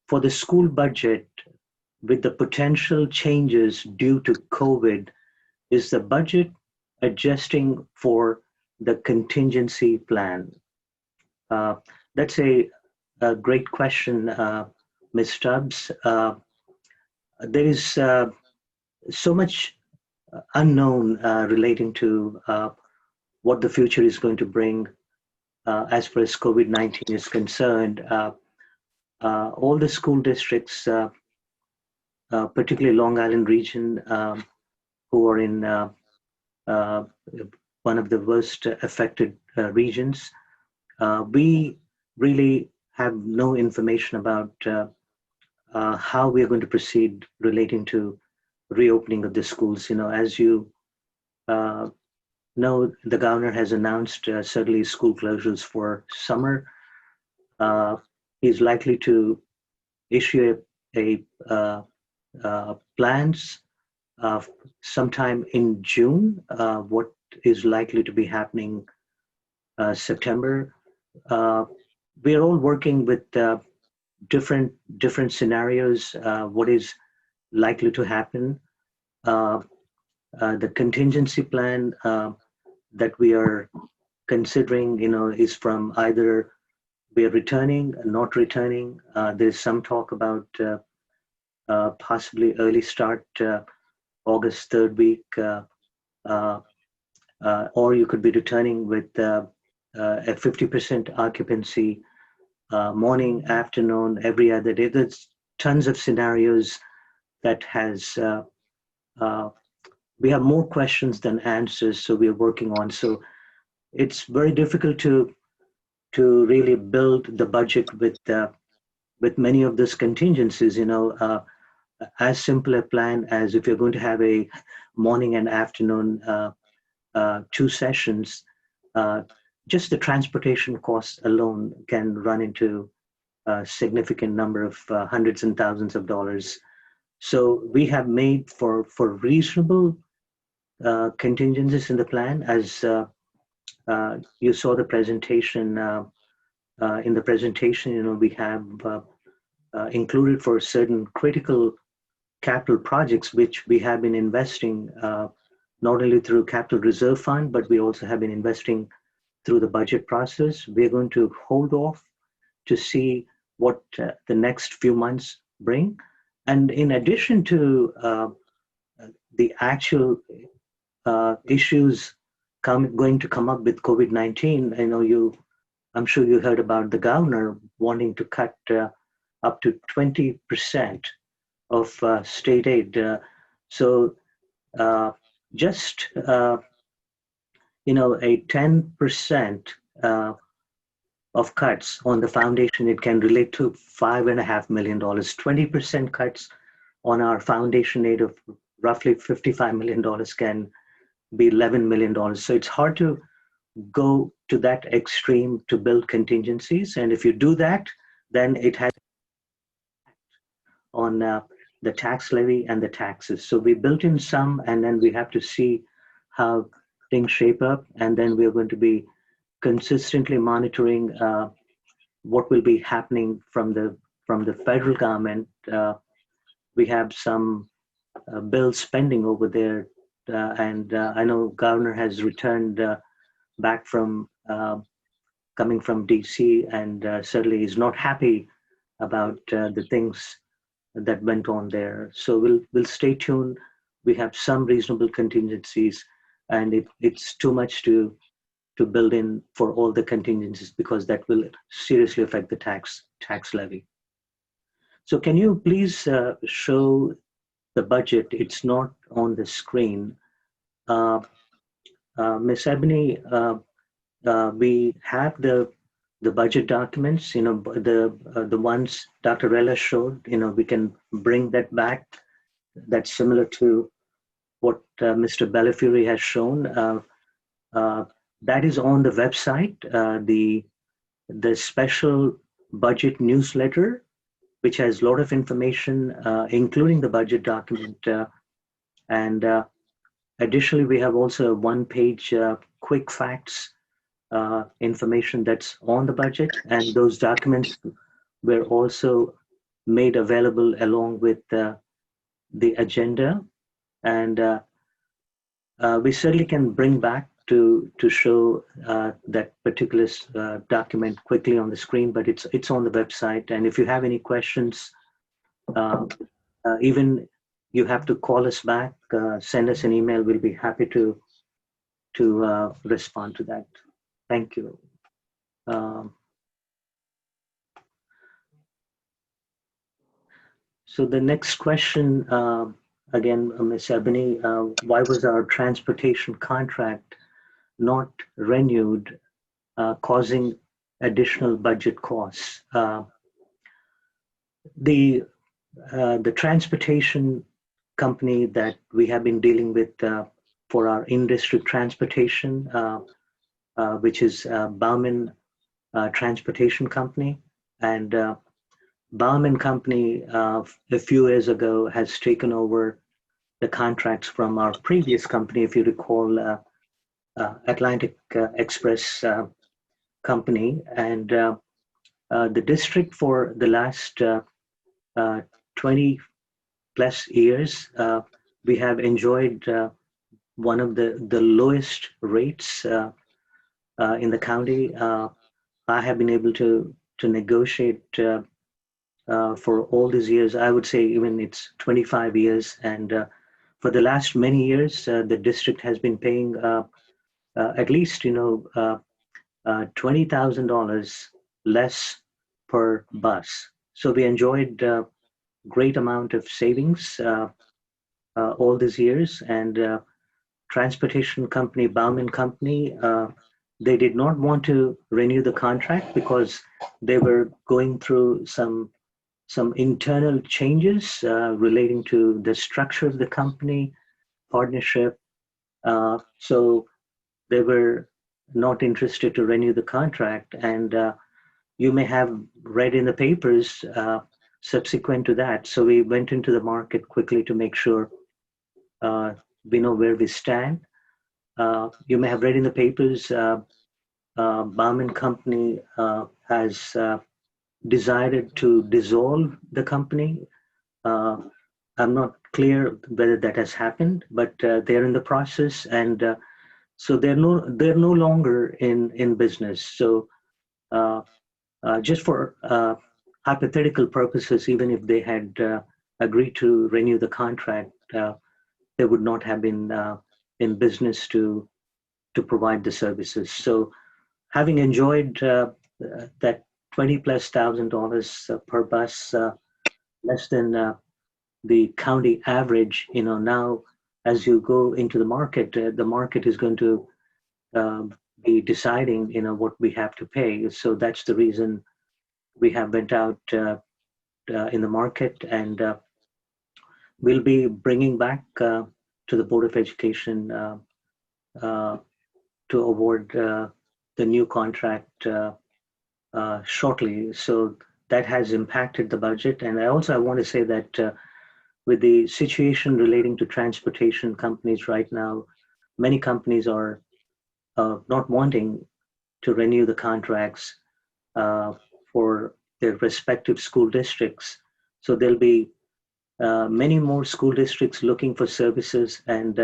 For the school budget, with the potential changes due to COVID, is the budget adjusting for the contingency plan? That's a great question, Ms. Stubbs. There is so much unknown relating to what the future is going to bring as far as COVID-19 is concerned. All the school districts, particularly Long Island region, who are in one of the worst affected regions, we really have no information about how we are going to proceed relating to reopening of the schools. As you know, the governor has announced certainly school closures for summer. He's likely to issue a plans sometime in June. What is likely to be happening September? We are all working with different scenarios. What is likely to happen? The contingency plan that we are considering, is from either we are returning, not returning. There's some talk about possibly early start August 3rd week, or you could be returning with a 50% occupancy, morning, afternoon, every other day. tons of scenarios that has, we have more questions than answers, so we're working on. So it's very difficult to really build the budget with many of those contingencies, as simple a plan as if you're going to have a morning and afternoon, 2 sessions, just the transportation costs alone can run into a significant number of hundreds and thousands of dollars. So we have made for reasonable contingencies in the plan. As you saw the presentation, in the presentation, we have included for certain critical capital projects, which we have been investing not only through capital reserve fund, but we also have been investing through the budget process. We're going to hold off to see what the next few months bring. And in addition to the actual issues going to come up with COVID-19, I'm sure you heard about the governor wanting to cut up to 20% of state aid. So just a 10% of cuts on the foundation, it can relate to $5.5 million. 20% cuts on our foundation aid of roughly $55 million can be $11 million. So it's hard to go to that extreme to build contingencies. And if you do that, then it has on the tax levy and the taxes. So we built in some, and then we have to see how things shape up. And then we're going to be consistently monitoring what will be happening from the federal government. We have some bills pending over there, and I know governor has returned back from coming from DC, and certainly is not happy about the things that went on there. So we'll stay tuned. We have some reasonable contingencies, and it's too much to build in for all the contingencies, because that will seriously affect the tax levy. So can you please show the budget? It's not on the screen. Ms. Ebony, we have the budget documents, the ones Dr. Rella showed, we can bring that back. That's similar to what Mr. Bellafury has shown. That is on the website, the special budget newsletter, which has a lot of information, including the budget document. And additionally, we have also a 1-page quick facts information that's on the budget. And those documents were also made available along with the agenda. And we certainly can bring back to show that particular document quickly on the screen, but it's on the website. And if you have any questions, even you have to call us back, send us an email. We'll be happy to respond to that. Thank you. So the next question, again, Ms. Ebony, why was our transportation contract not renewed, causing additional budget costs? The transportation company that we have been dealing with for our in-district transportation, which is Bauman Transportation Company. And Bauman Company, a few years ago, has taken over the contracts from our previous company, if you recall, Atlantic Express Company. And the district for the last 20 plus years, we have enjoyed one of the lowest rates in the county. I have been able to negotiate for all these years. I would say even it's 25 years. And for the last many years, the district has been paying at least, $20,000 less per bus. So we enjoyed great amount of savings all these years. And transportation company, Bauman Company, they did not want to renew the contract because they were going through some internal changes relating to the structure of the company, partnership. So they were not interested to renew the contract. And you may have read in the papers subsequent to that. So we went into the market quickly to make sure we know where we stand. You may have read in the papers, Bauman Company has decided to dissolve the company. I'm not clear whether that has happened, but they're in the process, and so they're no longer in business. So just for hypothetical purposes, even if they had agreed to renew the contract, they would not have been in business to provide the services. So having enjoyed that $20,000+ per bus, less than the county average, now as you go into the market is going to be deciding, what we have to pay. So that's the reason we have went out in the market, and we'll be bringing back to the Board of Education to award the new contract shortly. So that has impacted the budget. And I want to say that with the situation relating to transportation companies right now, many companies are not wanting to renew the contracts for their respective school districts. So there'll be many more school districts looking for services, and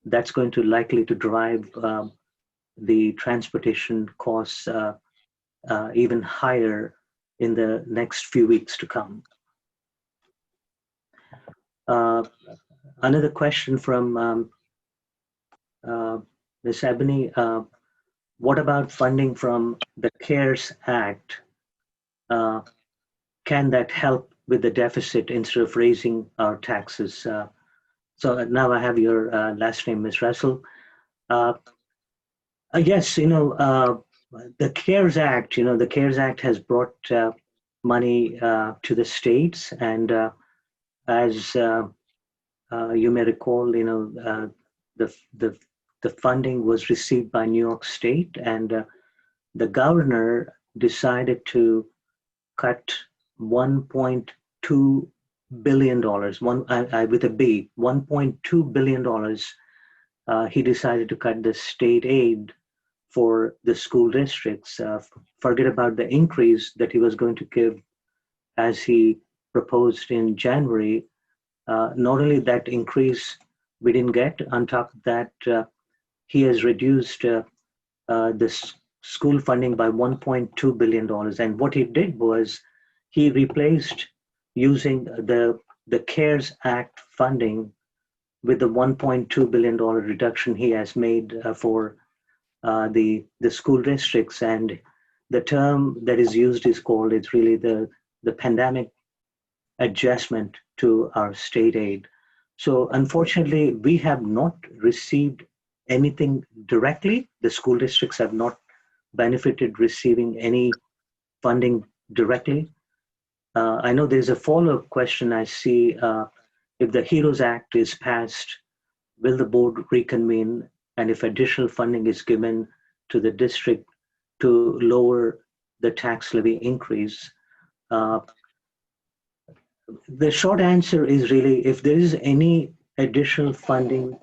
that's going to likely to drive the transportation costs even higher in the next few weeks to come. Another question from Ms. Ebony, what about funding from the CARES Act? Can that help with the deficit instead of raising our taxes? So now I have your last name, Ms. Russell. Yes, the CARES Act, the CARES Act has brought money to the states, and as you may recall, the funding was received by New York State, and the governor decided to cut $1.2 billion, with a B, $1.2 billion. He decided to cut the state aid for the school districts. Forget about the increase that he was going to give as he proposed in January. Not only that increase we didn't get, on top of that, he has reduced the school funding by $1.2 billion. And what he did was he replaced using the CARES Act funding with the $1.2 billion reduction he has made for the school districts. And the term that is used is called, it's really the pandemic adjustment to our state aid. So unfortunately, we have not received anything directly. The school districts have not benefited receiving any funding directly. I know there's a follow-up question I see. If the HEROES Act is passed, will the board reconvene? And if additional funding is given to the district to lower the tax levy increase? The short answer is really, if there is any additional funding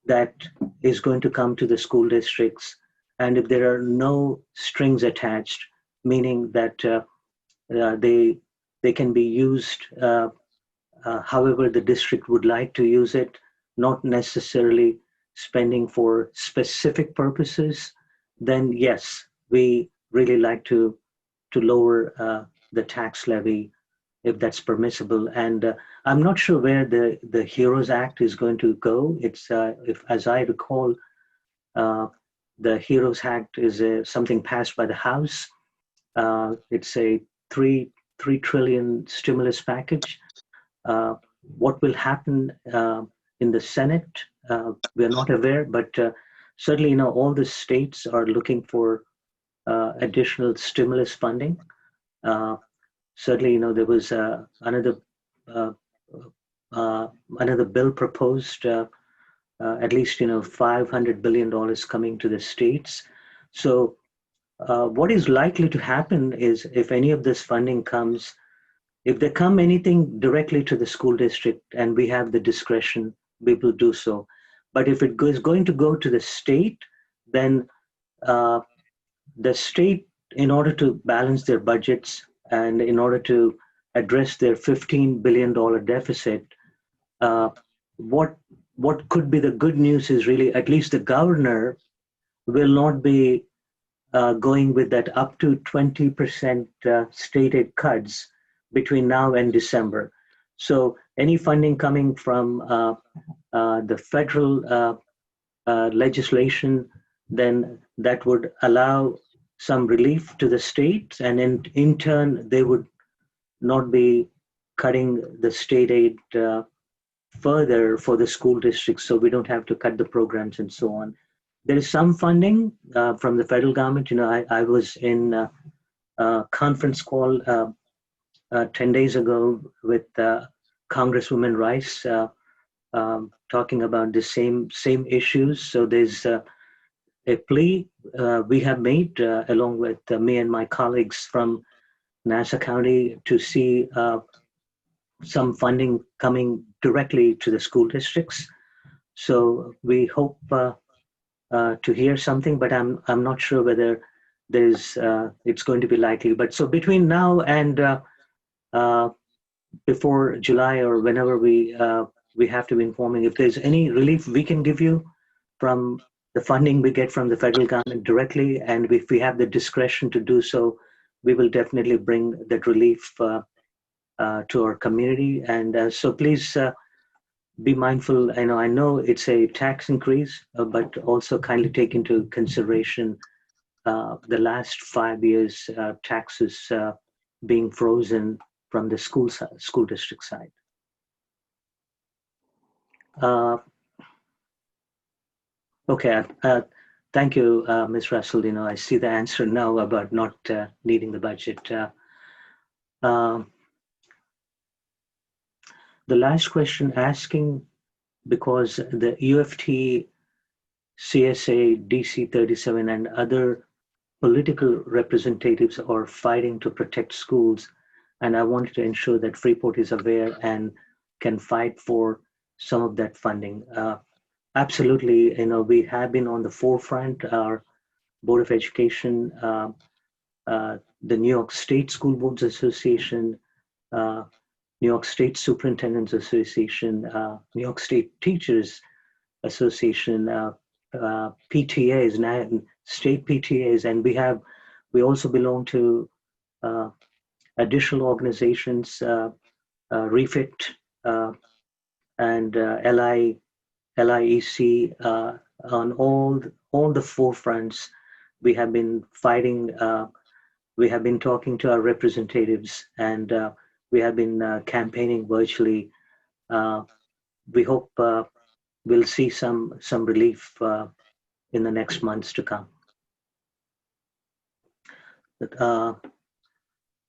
that is going to come to the school districts, and if there are no strings attached, meaning that they can be used however the district would like to use it, not necessarily spending for specific purposes, then yes, we really like to lower the tax levy if that's permissible. And I'm not sure where the HEROES Act is going to go. It's, as I recall, the HEROES Act is something passed by the House. It's a $3 trillion stimulus package. What will happen in the Senate, we're not aware, but certainly, all the states are looking for additional stimulus funding. Certainly, there was another bill proposed, at least, $500 billion coming to the states. So what is likely to happen is if any of this funding comes, if there come anything directly to the school district and we have the discretion, we will do so. But if it is going to go to the state, then the state, in order to balance their budgets and in order to address their $15 billion deficit, what could be the good news is really at least the governor will not be going with that up to 20% stated cuts between now and December. So any funding coming from the federal legislation, then that would allow some relief to the states, and in turn, they would not be cutting the state aid further for the school districts, so we don't have to cut the programs and so on. There is some funding from the federal government. I was in a conference call 10 days ago with Congresswoman Rice talking about the same issues. So there's a plea we have made along with me and my colleagues from Nassau County to see some funding coming directly to the school districts. So we hope to hear something, but I'm not sure whether it's going to be likely. But so between now and before July or whenever we have to be informing if there's any relief we can give you from the funding we get from the federal government directly, and if we have the discretion to do so, we will definitely bring that relief to our community. And so please be mindful. I know it's a tax increase, but also kindly take into consideration the last 5 years taxes being frozen from the school district side. Okay, thank you, Ms. Russell. I see the answer now about not needing the budget. The last question asking, because the UFT, CSA, DC 37, and other political representatives are fighting to protect schools, and I wanted to ensure that Freeport is aware and can fight for some of that funding. Absolutely, we have been on the forefront. Our Board of Education, the New York State School Boards Association, New York State Superintendents Association, New York State Teachers Association, PTAs, state PTAs, and we also belong to additional organizations, REFIT and LIEC, on all the forefronts. We have been fighting. We have been talking to our representatives, and we have been campaigning virtually. We hope we'll see some relief in the next months to come.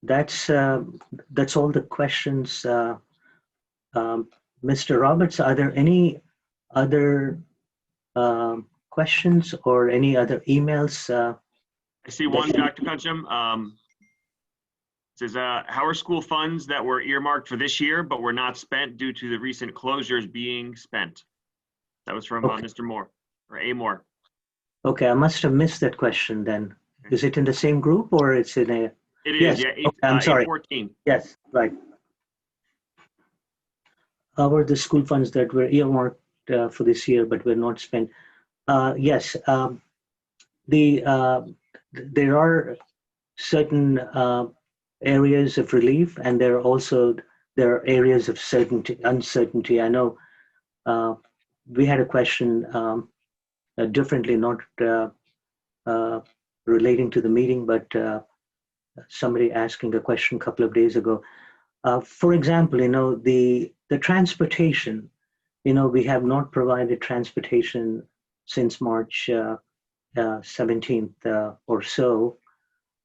That's all the questions. Mr. Roberts, are there any other questions or any other emails? I see one, Dr. Kuncham. It says, how are school funds that were earmarked for this year but were not spent due to the recent closures being spent? That was from Mr. Moore, or A. Moore. Okay, I must have missed that question then. Okay. Is it in the same group or it's in a? It is, yes. yeah. I'm sorry. 814. Yes, right. How are the school funds that were earmarked for this year but were not spent? Yes, there are certain areas of relief, and there are areas of uncertainty. I know we had a question differently, not relating to the meeting, but somebody asking a question a couple of days ago. For example, the transportation, we have not provided transportation since March 17th or so.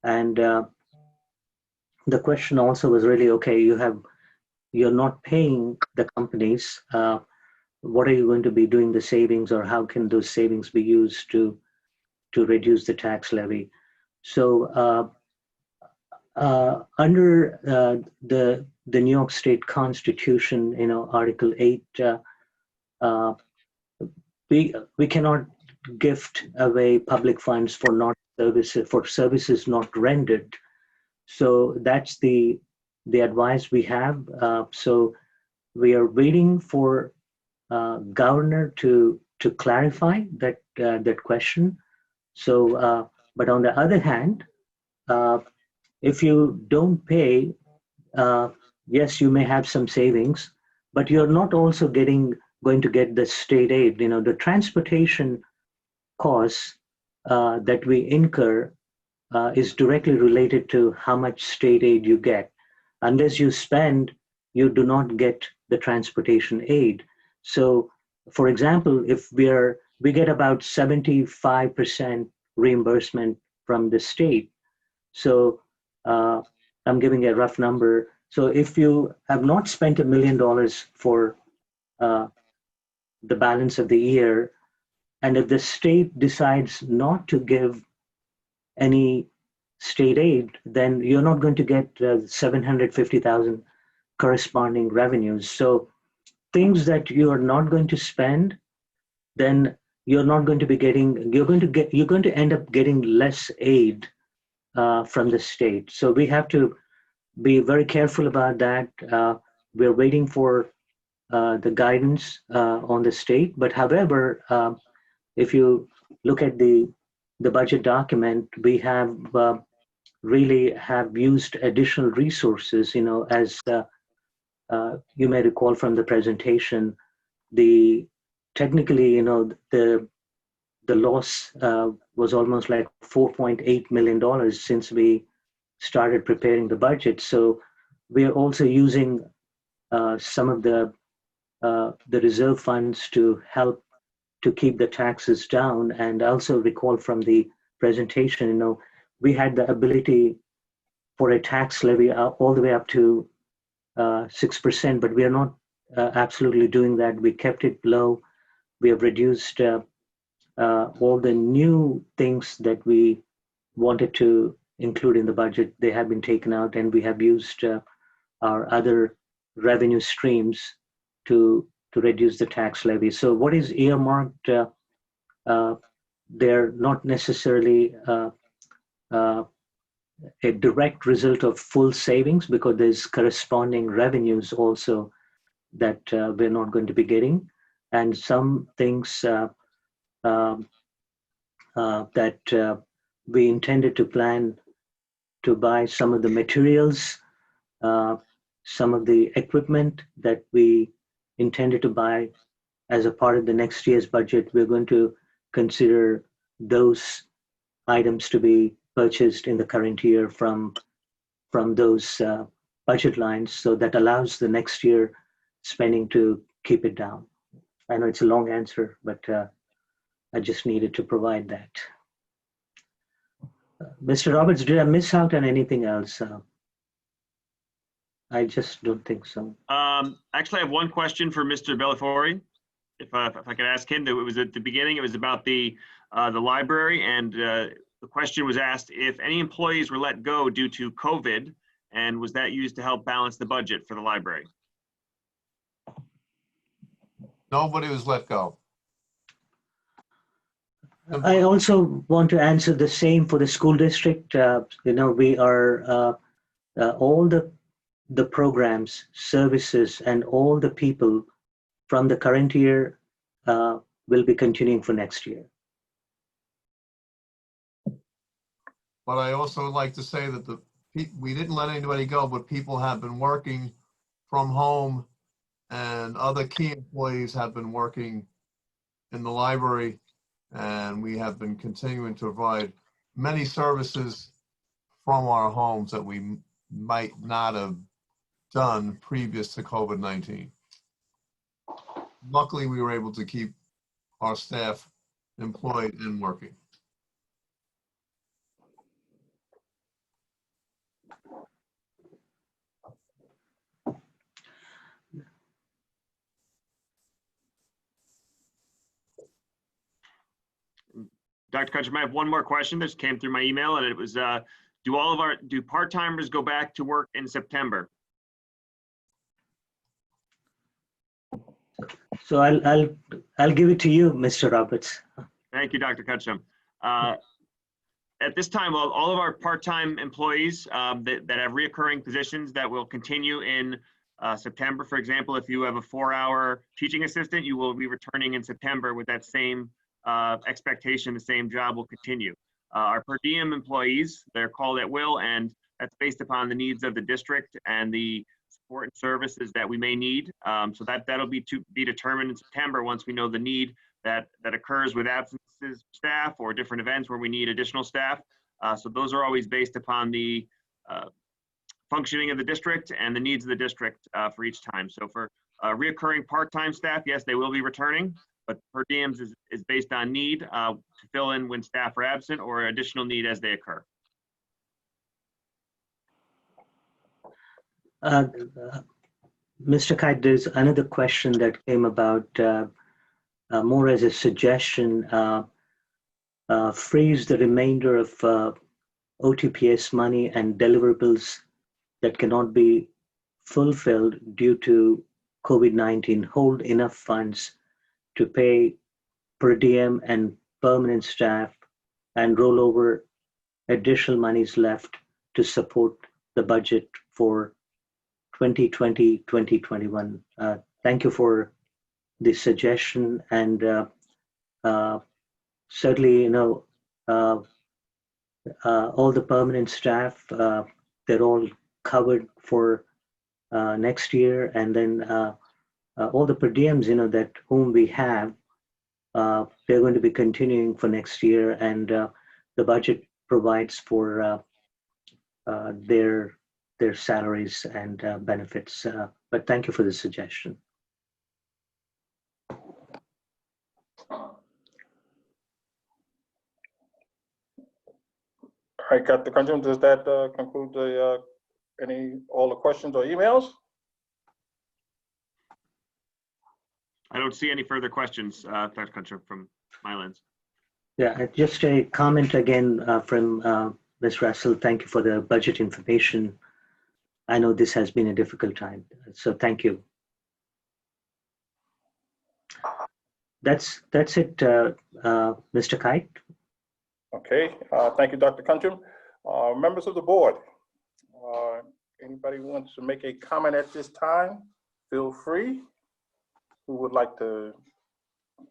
And the question also was really, okay, you're not paying the companies. What are you going to be doing the savings, or how can those savings be used to reduce the tax levy? So under the New York State Constitution, Article 8, we cannot gift away public funds for services not rendered. So that's the advice we have. So we are waiting for governor to clarify that question. So, but on the other hand, if you don't pay, yes, you may have some savings, but you're not also going to get the state aid. The transportation costs that we incur is directly related to how much state aid you get. Unless you spend, you do not get the transportation aid. So, for example, if we get about 75% reimbursement from the state. So I'm giving a rough number. So if you have not spent $1 million for the balance of the year, and if the state decides not to give any state aid, then you're not going to get 750,000 corresponding revenues. So things that you are not going to spend, then you're not going to be getting, you're going to end up getting less aid from the state. So we have to be very careful about that. We're waiting for the guidance on the state. But however, if you look at the budget document, we have really have used additional resources, as you may recall from the presentation, technically, the loss was almost like $4.8 million since we started preparing the budget. So we are also using some of the reserve funds to help to keep the taxes down. And also recall from the presentation, we had the ability for a tax levy all the way up to 6%, but we are not absolutely doing that. We kept it low. We have reduced all the new things that we wanted to include in the budget. They have been taken out, and we have used our other revenue streams to reduce the tax levy. So what is earmarked, they're not necessarily a direct result of full savings, because there's corresponding revenues also that we're not going to be getting. And some things that we intended to plan to buy some of the materials, some of the equipment that we intended to buy as a part of the next year's budget. We're going to consider those items to be purchased in the current year from those budget lines. So that allows the next year spending to keep it down. I know it's a long answer, but I just needed to provide that. Mr. Roberts, did I miss out on anything else? I just don't think so. Actually, I have one question for Mr. Bellafori. If I could ask him, it was at the beginning, it was about the library, and the question was asked if any employees were let go due to COVID, and was that used to help balance the budget for the library? Nobody was let go. I also want to answer the same for the school district. We are all the programs, services, and all the people from the current year will be continuing for next year. But I also like to say that we didn't let anybody go, but people have been working from home, and other key employees have been working in the library, and we have been continuing to provide many services from our homes that we might not have done previous to COVID-19. Luckily, we were able to keep our staff employed and working. Dr. Kutchum, I have one more question that just came through my email, and it was, do part-timers go back to work in September? So I'll give it to you, Mr. Roberts. Thank you, Dr. Kutchum. At this time, all of our part-time employees that have reoccurring positions that will continue in September, for example, if you have a 4-hour teaching assistant, you will be returning in September with that same expectation. The same job will continue. Our per diem employees, they're called at will, and that's based upon the needs of the district and the support and services that we may need. So that'll be to be determined in September once we know the need that occurs with absences of staff or different events where we need additional staff. So those are always based upon the functioning of the district and the needs of the district for each time. So for reoccurring part-time staff, yes, they will be returning, but per diems is based on need to fill in when staff are absent or additional need as they occur. Mr. Kite, there's another question that came about more as a suggestion. Freeze the remainder of OTPS money and deliverables that cannot be fulfilled due to COVID-19. Hold enough funds to pay per diem and permanent staff and roll over additional monies left to support the budget for 2020-2021. Thank you for the suggestion, and certainly, all the permanent staff, they're all covered for next year, and then all the per diems, that whom we have, they're going to be continuing for next year, and the budget provides for their salaries and benefits. But thank you for the suggestion. All right, Dr. Kutchum, does that conclude all the questions or emails? I don't see any further questions, Dr. Kutchum, from my lens. Yeah, just a comment again from Ms. Russell. Thank you for the budget information. I know this has been a difficult time, so thank you. That's it, Mr. Kite. Okay, thank you, Dr. Kutchum. Members of the board, anybody who wants to make a comment at this time, feel free. Who would like to,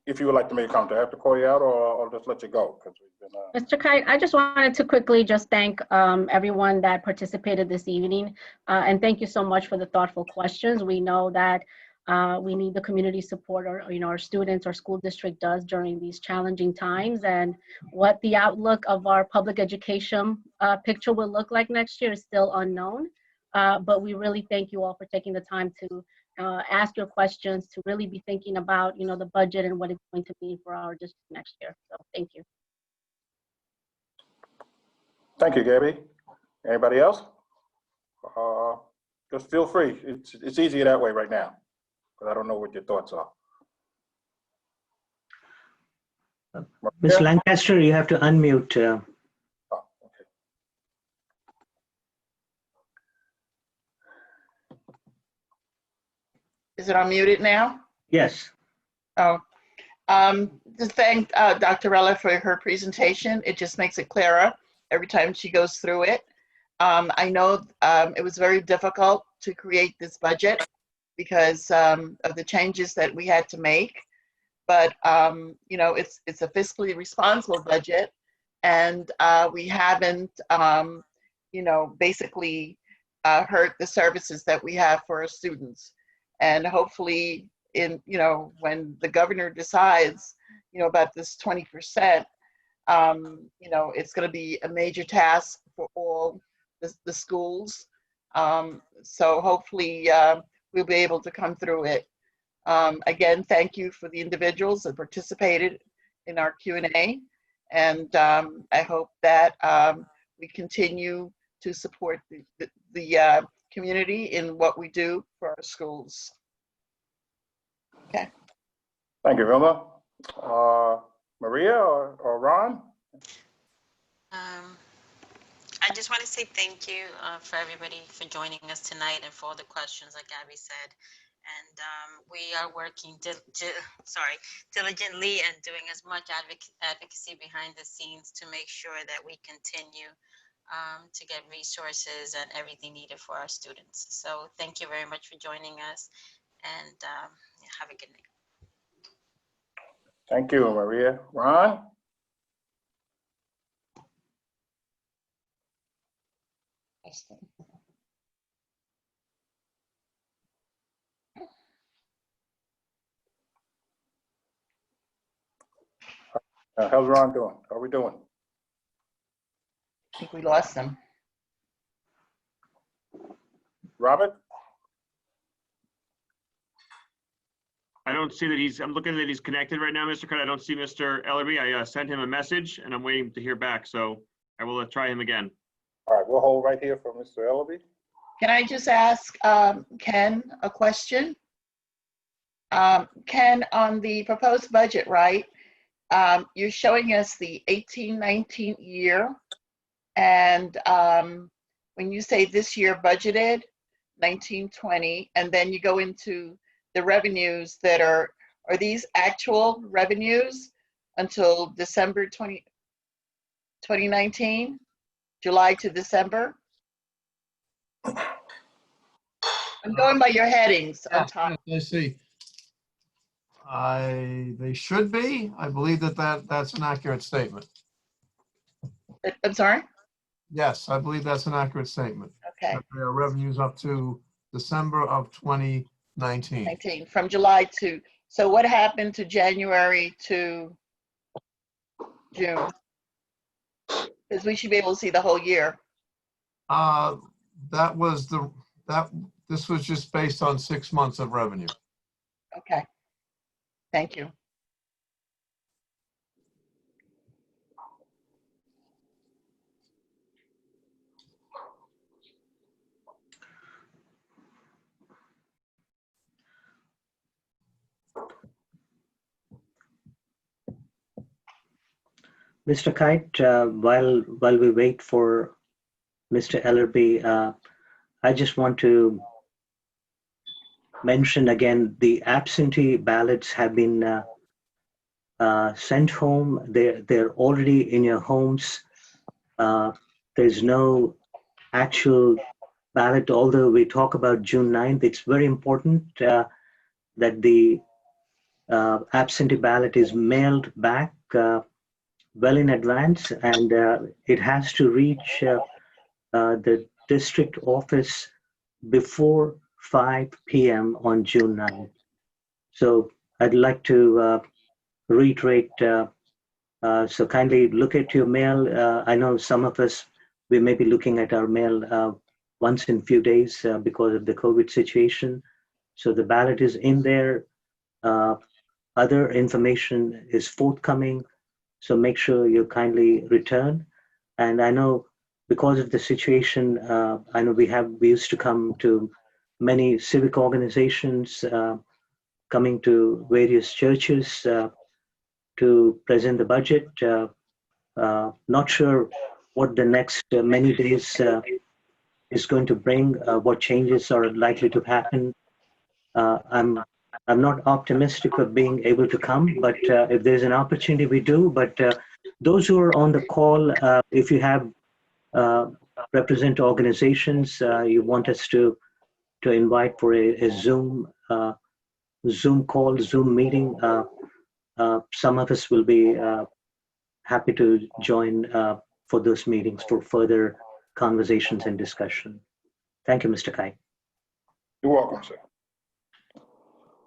if you would like to make a comment, do I have to call you out or just let you go? Mr. Kite, I just wanted to quickly just thank everyone that participated this evening. And thank you so much for the thoughtful questions. We know that we need the community support our students, our school district does during these challenging times, and what the outlook of our public education picture will look like next year is still unknown. But we really thank you all for taking the time to ask your questions, to really be thinking about the budget and what it's going to mean for our district next year. So thank you. Thank you, Gabby. Anybody else? Just feel free. It's easier that way right now, because I don't know what your thoughts are. Ms. Lancaster, you have to unmute. Oh, okay. Is it unmuted now? Yes. Oh, just thank Dr. Rella for her presentation. It just makes it clearer every time she goes through it. I know it was very difficult to create this budget because of the changes that we had to make. But it's a fiscally responsible budget, and we haven't basically hurt the services that we have for our students. And hopefully, when the governor decides, about this 20%, it's going to be a major task for all the schools So hopefully we'll be able to come through it. Again, thank you for the individuals that participated in our Q&A. And I hope that we continue to support the community in what we do for our schools. Okay. Thank you, Vilma. Maria or Ron? I just want to say thank you for everybody for joining us tonight and for all the questions, like Abby said. And we are working diligently and doing as much advocacy behind the scenes to make sure that we continue to get resources and everything needed for our students. So thank you very much for joining us, and have a good night. Thank you, Maria. Ron? How's Ron doing? How are we doing? I think we lost them. Robert? I don't see that I'm looking that he's connected right now, Mr. Kite. I don't see Mr. Ellerby. I sent him a message and I'm waiting to hear back. So I will try him again. All right, we'll hold right here for Mr. Ellerby. Can I just ask Ken a question? Ken, on the proposed budget, right? You're showing us the 18-19 year. And when you say this year budgeted, 19-20, and then you go into the revenues that are these actual revenues until December 2019, July to December? I'm going by your headings on top. I see. They should be. I believe that's an accurate statement. I'm sorry? Yes, I believe that's an accurate statement. Okay. That there are revenues up to December of 2019. 19, from July to, so what happened to January to June? Because we should be able to see the whole year. This was just based on 6 months of revenue. Okay. Thank you. Mr. Kite, while we wait for Mr. Ellerby, I just want to mention again, the absentee ballots have been sent home. They're already in your homes. There's no actual ballot, although we talk about June 9th. It's very important that the absentee ballot is mailed back well in advance, and it has to reach the district office before 5 p.m. on June 9th. So I'd like to reiterate, so kindly look at your mail. I know some of us, we may be looking at our mail once in a few days because of the COVID situation. So the ballot is in there. Other information is forthcoming. So make sure you kindly return. And I know because of the situation, I know we used to come to many civic organizations, coming to various churches to present the budget. Not sure what the next many days is going to bring, what changes are likely to happen. I'm not optimistic of being able to come, but if there's an opportunity, we do. But those who are on the call, if you have represent organizations you want us to invite for a Zoom call, Zoom meeting, some of us will be happy to join for those meetings for further conversations and discussion. Thank you, Mr. Kite. You're welcome, sir.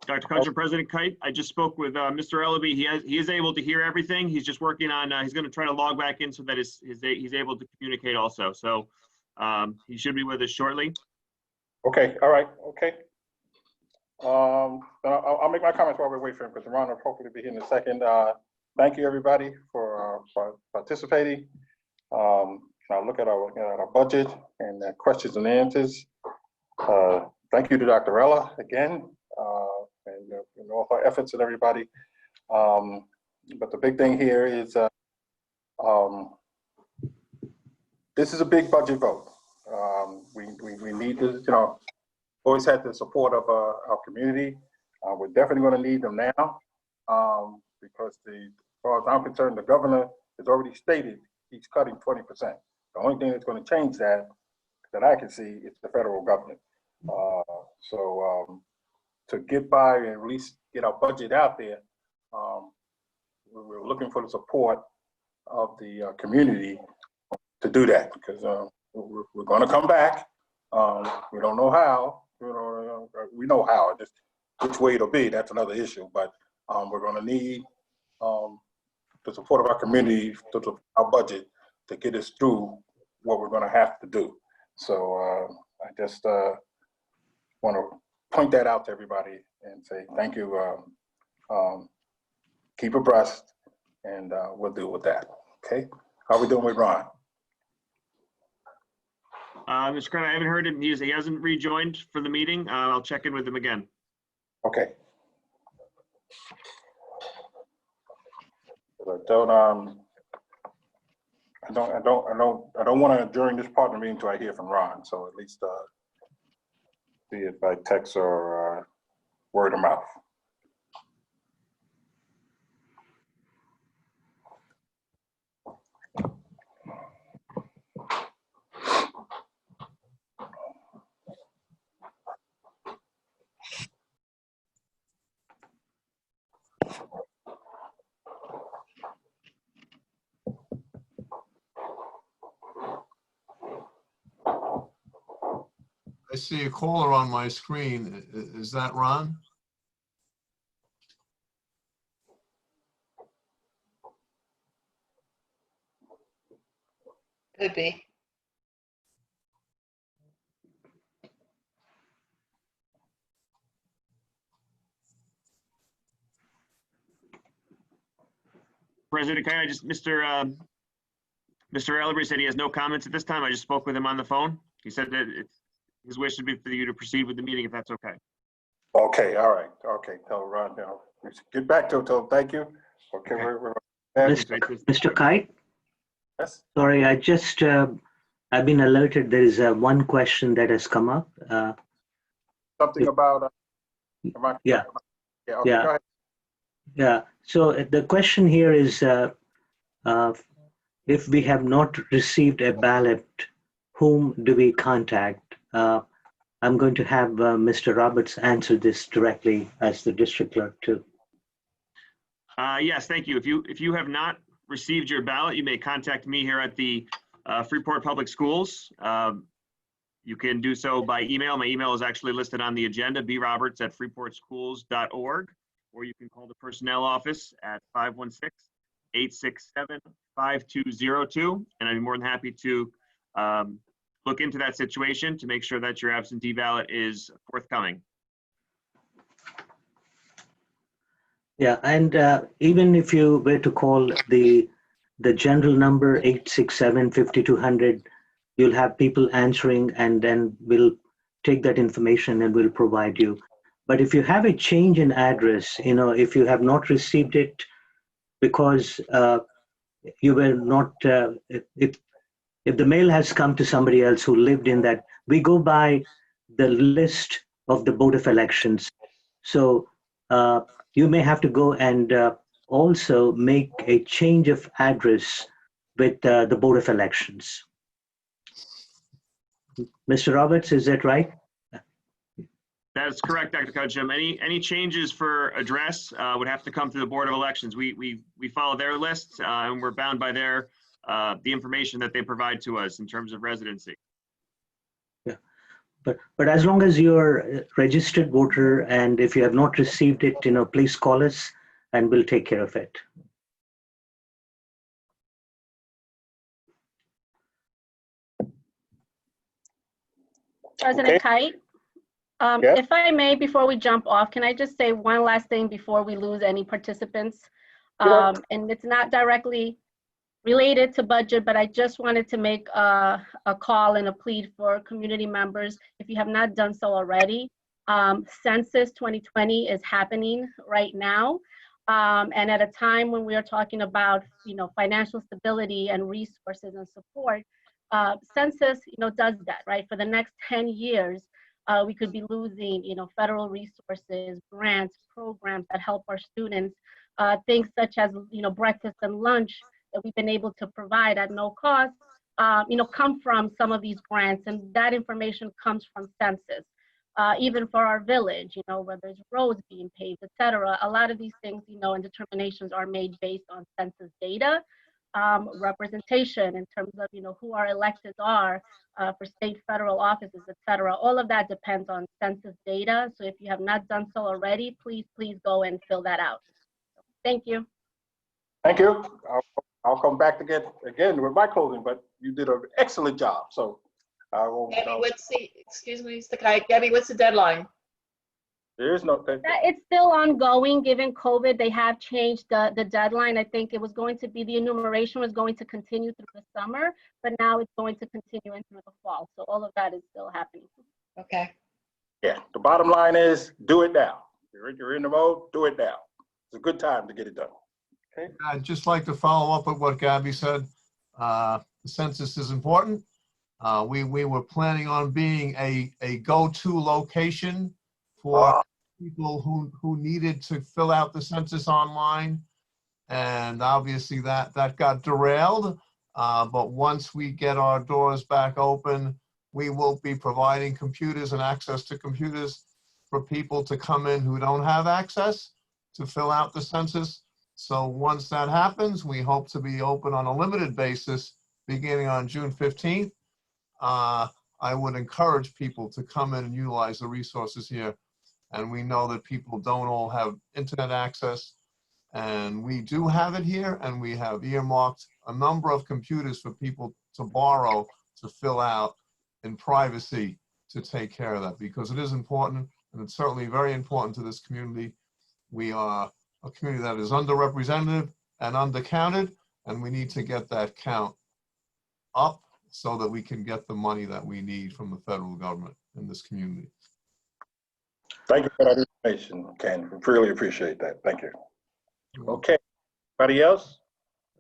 Dr. Kutcher, President Kite, I just spoke with Mr. Ellerby. He is able to hear everything. He's just working on, he's going to try to log back in so that he's able to communicate also. So he should be with us shortly. Okay, all right, okay. Then I'll make my comments while we wait for him, because Ron will hopefully be here in a second. Thank you, everybody, for participating. Now look at our budget and questions and answers. Thank you to Dr. Ella again, and all her efforts and everybody. But the big thing here is this is a big budget vote. We need to, always had the support of our community. We're definitely going to need them now because as far as I'm concerned, the governor has already stated he's cutting 20%. The only thing that's going to change that I can see is the federal government. So to get by and at least get our budget out there, we're looking for the support of the community to do that, because we're going to come back. We don't know how. We know how. Just which way it'll be, that's another issue. But we're going to need the support of our community, our budget, to get us through what we're going to have to do. So I just want to point that out to everybody and say thank you. Keep abreast, and we'll deal with that. Okay. How are we doing with Ron? Mr. Cronin, I haven't heard him. He hasn't rejoined for the meeting. I'll check in with him again. Okay. I don't want to during this partner meeting until I hear from Ron. So at least see it by text or word of mouth. I see a caller on my screen. Is that Ron? Could be. President, can I just, Mr. Ellery said he has no comments at this time. I just spoke with him on the phone. He said that his wish would be for you to proceed with the meeting, if that's okay. Okay, all right. Okay, tell Ron now. Get back to him. Thank you. Okay, Mr. Kite? Yes. Sorry, I just, I've been alerted there is one question that has come up. Something about, yeah. Yeah, okay, Yeah. go ahead. Yeah, so the question here is, if we have not received a ballot, whom do we contact? I'm going to have Mr. Roberts answer this directly as the district clerk too. Yes, thank you. If you have not received your ballot, you may contact me here at the Freeport Public Schools. You can do so by email. My email is actually listed on the agenda, broberts@freeportschools.org, or you can call the personnel office at 516-867-5202, and I'd be more than happy to look into that situation to make sure that your absentee ballot is forthcoming. Yeah, and even if you were to call the general number 867-5200, you'll have people answering, and then we'll take that information and we'll provide you. But if you have a change in address, if you have not received it because you were not, if the mail has come to somebody else who lived in that, we go by the list of the Board of Elections. So you may have to go and also make a change of address with the Board of Elections. Mr. Roberts, is that right? That's correct, Dr. Kudchum. Any changes for address would have to come through the Board of Elections. We follow their lists and we're bound by their the information that they provide to us in terms of residency. Yeah, but as long as you're a registered voter, and if you have not received it, please call us and we'll take care of it. President Kite? Yes. If I may, before we jump off, can I just say one last thing before we lose any participants? Sure. And it's not directly related to budget, but I just wanted to make a call and a plea for community members. If you have not done so already, Census 2020 is happening right now. And at a time when we are talking about, financial stability and resources and support, Census, does that, right? For the next 10 years, we could be losing, federal resources, grants, programs that help our students, things such as, breakfast and lunch that we've been able to provide at no cost, come from some of these grants, and that information comes from Census. Even for our village, whether it's roads being paved, et cetera, a lot of these things, and determinations are made based on Census data, representation in terms of, who our electeds are for state, federal offices, et cetera. All of that depends on Census data. So if you have not done so already, please go and fill that out. Thank you. Thank you. I'll come back again with my closing, but you did an excellent job. So I won't. Gabby, excuse me, Mr. Kite. Gabby, what's the deadline? There is no. It's still ongoing. Given COVID, they have changed the deadline. I think it was going to be, the enumeration was going to continue through the summer, but now it's going to continue into the fall. So all of that is still happening. Okay. Yeah, the bottom line is do it now. You're in the mode, do it now. It's a good time to get it done. Okay. I'd just like to follow up with what Gabby said. The census is important. We were planning on being a go-to location for people who needed to fill out the census online. And obviously that got derailed. But once we get our doors back open, we will be providing computers and access to computers for people to come in who don't have access to fill out the census. So once that happens, we hope to be open on a limited basis beginning on June 15th. I would encourage people to come in and utilize the resources here. And we know that people don't all have internet access, and we do have it here, and we have earmarked a number of computers for people to borrow to fill out in privacy to take care of that, because it is important, and it's certainly very important to this community. We are a community that is underrepresented and undercounted, and we need to get that count up so that we can get the money that we need from the federal government in this community. Thank you for that information, Ken. We really appreciate that. Thank you. Okay, anybody else?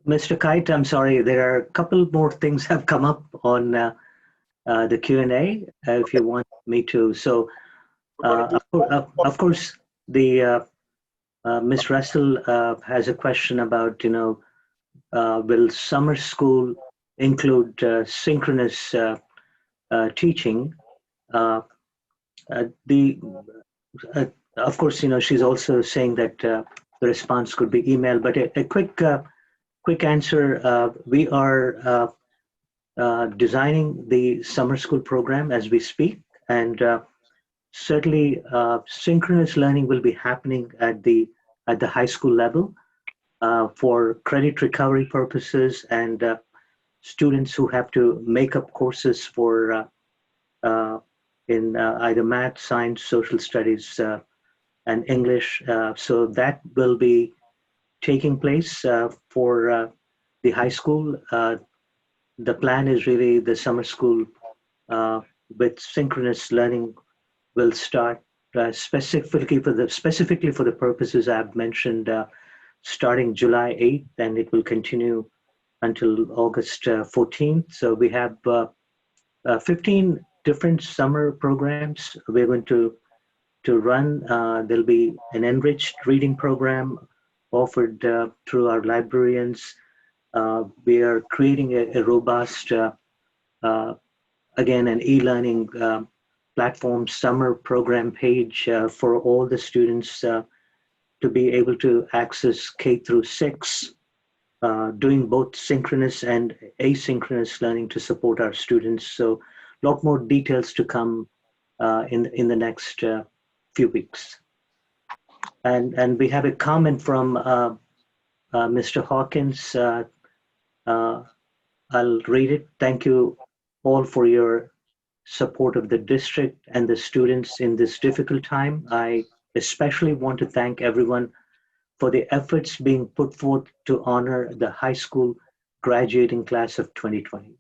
Mr. Kite, I'm sorry, there are a couple more things have come up on the Q&A, if you want me to. So, of course, the Ms. Russell has a question about, will summer school include synchronous teaching? Of course, she's also saying that the response could be email, but a quick answer, we are designing the summer school program as we speak, and certainly synchronous learning will be happening at the high school level for credit recovery purposes, and students who have to make up courses for in either math, science, social studies, and English. So that will be taking place for the high school. The plan is really the summer school with synchronous learning will start specifically for the purposes I've mentioned, starting July 8th, and it will continue until August 14th. So we have 15 different summer programs we're going to run. There'll be an enriched reading program offered through our librarians. We are creating a robust, again, an e-learning platform summer program page for all the students to be able to access K through 6, doing both synchronous and asynchronous learning to support our students. So a lot more details to come in the next few weeks. And we have a comment from Mr. Hawkins. I'll read it. Thank you all for your support of the district and the students in this difficult time. I especially want to thank everyone for the efforts being put forth to honor the high school graduating class of 2020.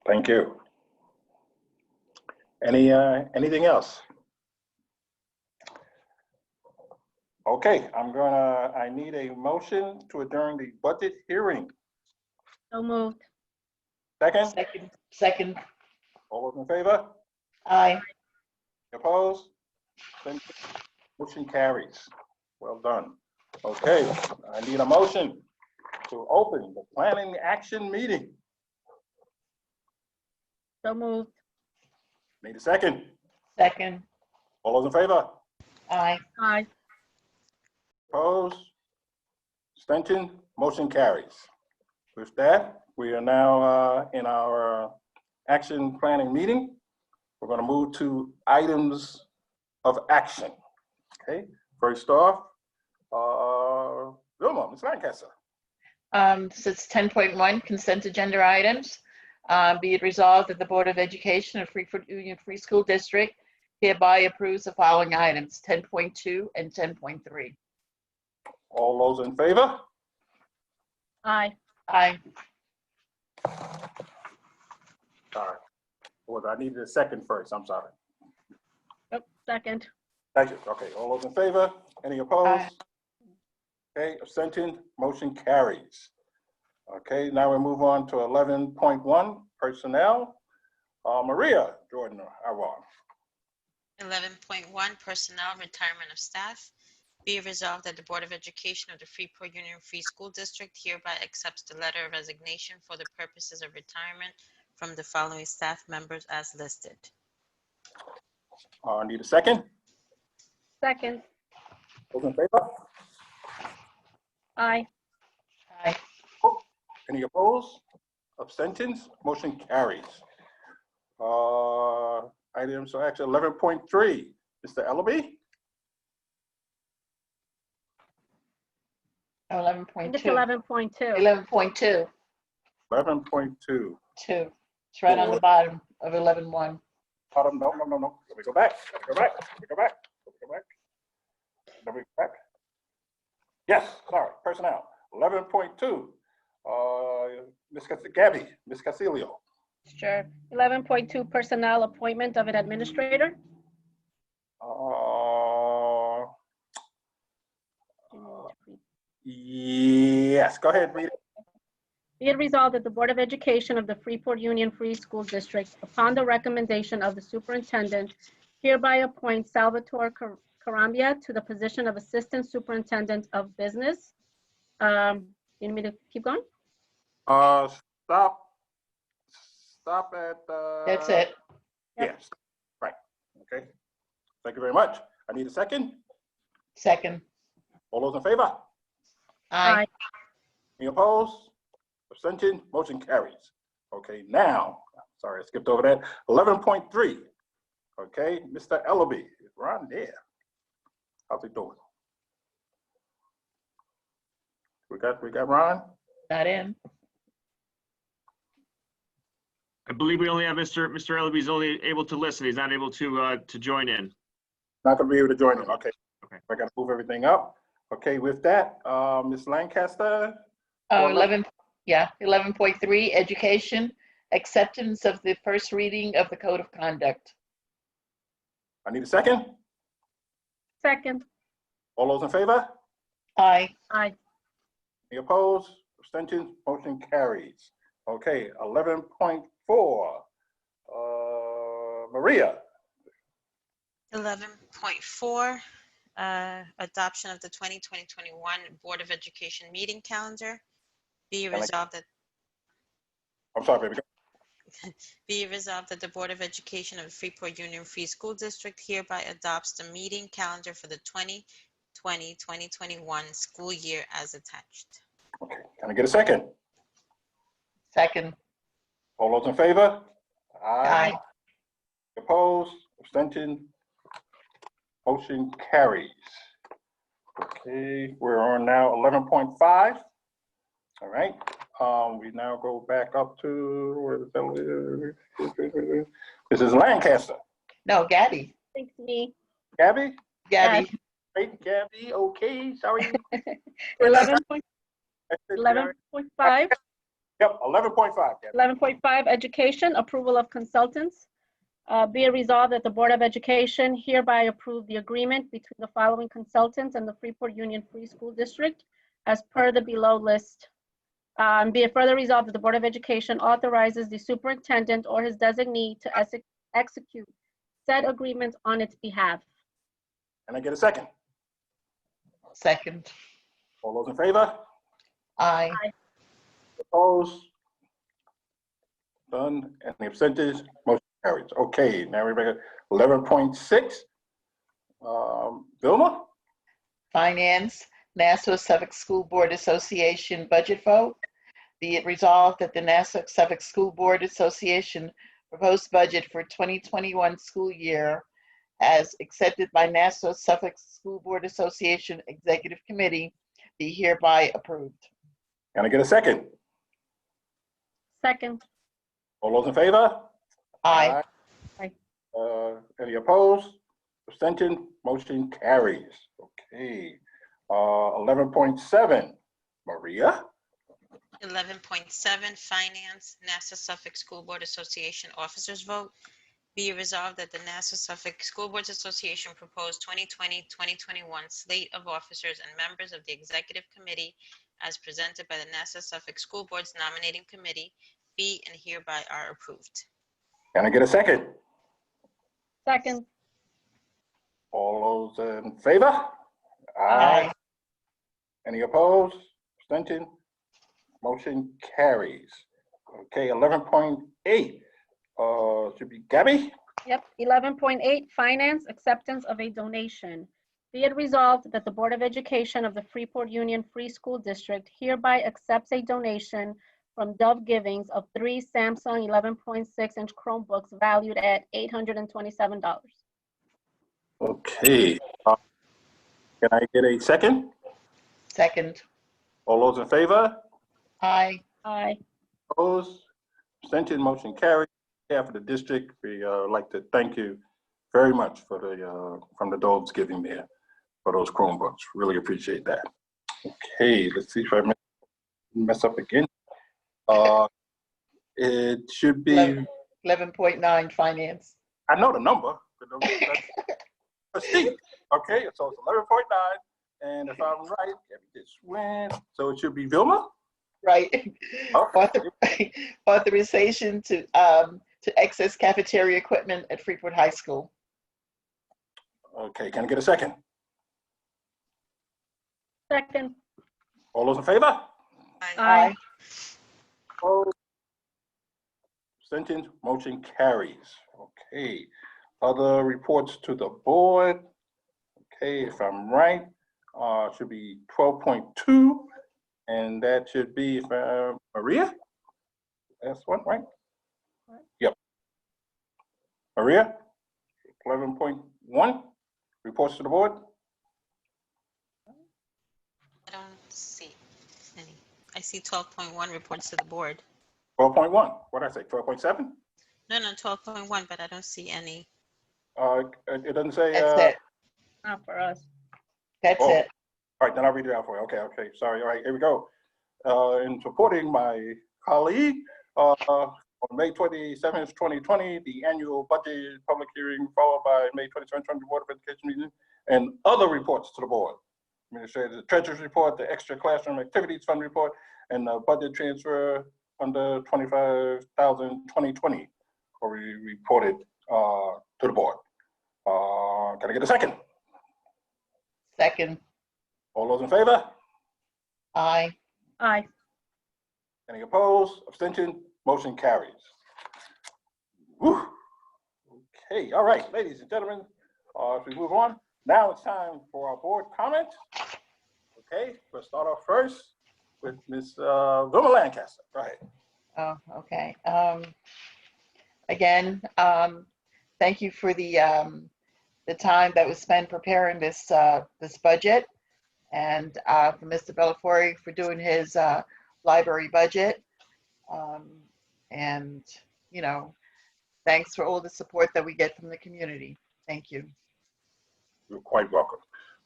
Thank you. Anything else? Okay, I need a motion to adjourn the budget hearing. So moved. Second, Second. all those in favor? Aye. Opposed? Motion carries. Well done. Okay, I need a motion to open the planning action meeting. So moved. Need a second. Second. All those in favor? Aye. Aye. Opposed? Abstention? Motion carries. With that, we are now in our action planning meeting. We're going to move to items of action. Okay, first off, Vilma, Ms. Lancaster. This is 10.1 consent agenda items. Be it resolved that the Board of Education of Freeport Union Free School District hereby approves the following items, 10.2 and 10.3. All those in favor? Aye. Aye. Sorry. Well, I needed a second first. I'm sorry. Oh, second. Thank you. Okay, all those in favor? Any opposed? Aye. Okay, abstention, motion carries. Okay, now we move on to 11.1, personnel. Maria Jordan Arwan. 11.1 Personnel, Retirement of Staff. Be it resolved that the Board of Education of the Freeport Union Free School District hereby accepts the letter of resignation for the purposes of retirement from the following staff members as listed. Need a second? Second. Those in favor? Aye. Aye. Any opposed? Abstentions? Motion carries. Items, so actually 11.3, Mr. Ellaby. 11.2. It's 11.2. 11.2. 11.2. It's right on the bottom of 11.1. Bottom, no. Let me go back. Yes, sorry, personnel. 11.2. Ms. Casilio. Sure. 11.2 personnel, appointment of an administrator. Yes, go ahead, read it. Be it resolved that the Board of Education of the Freeport Union Free School District, upon the recommendation of the superintendent, hereby appoints Salvatore Carambia to the position of Assistant Superintendent of Business. You need me to keep going? Stop at. That's it. Yes, right, okay. Thank you very much. I need a second. Second. All those in favor? Aye. Any opposed? Abstention? Motion carries. Okay, now, sorry, I skipped over that. 11.3. Okay, Mr. Ellaby, Ron there. How's he doing? We got Ron? Not in. I believe we only have Mr. Ellaby's only able to listen. He's not able to join in. Not gonna be able to join him. Okay. Okay. I gotta move everything up. Okay, with that, Ms. Lancaster. 11.3, education, acceptance of the first reading of the Code of Conduct. I need a second. Second. All those in favor? Aye. Aye. Any opposed? Abstentions? Motion carries. Okay, 11.4. Maria. 11.4, adoption of the 2020-21 Board of Education meeting calendar. Be it resolved that I'm sorry, baby. Be it resolved that the Board of Education of the Freeport Union Free School District hereby adopts the meeting calendar for the 2020-2021 school year as attached. Okay, can I get a second? Second. All those in favor? Aye. Opposed? Abstention? Motion carries. Okay, we're on now 11.5. All right, We now go back up to, where is that? This is Lancaster. No, Gabby. Thanks, me. Gabby? Gabby. Right, Gabby, okay, sorry. 11.5. Yep, 11.5, Gabby. 11.5, education, approval of consultants. Be it resolved that the Board of Education hereby approve the agreement between the following consultants and the Freeport Union Free School District as per the below list. Be it further resolved that the Board of Education authorizes the superintendent or his designee to execute said agreement on its behalf. Can I get a second? Second. All those in favor? Aye. Opposed? Done. Any abstentions? Motion carries. Okay, now we're back at 11.6. Vilma? Finance, Nassau Suffolk School Board Association budget vote. Be it resolved that the Nassau Suffolk School Board Association proposed budget for 2021 school year as accepted by Nassau Suffolk School Board Association Executive Committee be hereby approved. Can I get a second? Second. All those in favor? Aye. Aye. Any opposed? Abstention? Motion carries. Okay. 11.7. Maria? 11.7, Finance, Nassau Suffolk School Board Association Officers Vote. Be it resolved that the Nassau Suffolk School Boards Association proposed 2020-2021 slate of officers and members of the Executive Committee as presented by the Nassau Suffolk School Board's Nominating Committee be and hereby are approved. Can I get a second? Second. All those in favor? Aye. Any opposed? Abstention? Motion carries. Okay, 11.8. Should be Gabby? Yep, 11.8, finance, acceptance of a donation. Be it resolved that the Board of Education of the Freeport Union Free School District hereby accepts a donation from Dove Givings of 3 Samsung 11.6-inch Chromebooks valued at $827. Okay. Can I get a second? Second. All those in favor? Aye. Aye. Opposed? Abstention? Motion carried. On behalf of the district, we like to thank you very much for the from the Doves giving there for those Chromebooks. Really appreciate that. Okay, let's see if I mess up again. It should be 11.9, finance. I know the number, but let's see. Okay, so it's 11.9, and if I'm right, it's when. So it should be Vilma. Right. Okay. Authorization to access cafeteria equipment at Freeport High School. Okay, can I get a second? Second. All those in favor? Aye. Opposed? Abstentions? Motion carries. Okay. Other reports to the board. Okay, if I'm right, should be 12.2, and that should be Maria. That's one, right? Yep. Maria, 11.1, reports to the board. I don't see any. I see 12.1 reports to the board. 12.1, what did I say, 12.7? No, 12.1, but I don't see any. It doesn't say. That's it. Not for us. That's Oh. it. All right, then I'll read it out for you. Okay, sorry. All right, here we go. In supporting my colleague, on May 27th, 2020, the annual budget public hearing followed by May 27th, the Board of Education meeting, and other reports to the board. Administrator, the Treasurer's report, the extra classroom activities fund report, and the budget transfer under 25,000 2020 were reported to the board. Can I get a second? Second. All those in favor? Aye. Aye. Any opposed? Abstention? Motion carries. Whew. Okay, all right, ladies and gentlemen, if we move on, now it's time for our board comments. Okay, we'll start off first with Ms. Vilma Lancaster. Go ahead. Oh, okay. Again, thank you for the time that was spent preparing this budget, and for Mr. Bellafiore for doing his library budget. And, you know, thanks for all the support that we get from the community. Thank you. You're quite welcome.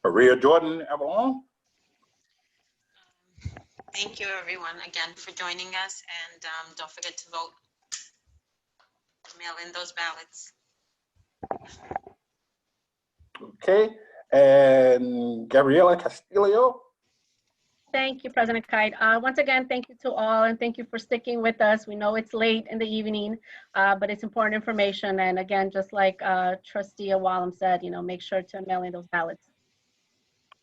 Maria Jordan Avalon. Thank you, everyone, again for joining us, and don't forget to vote. Mail in those ballots. Okay, and Gabriela Castillo. Thank you, President Kite. Once again, thank you to all, and thank you for sticking with us. We know it's late in the evening, but it's important information. And again, just like Trustee Awalum said, you know, make sure to mail in those ballots.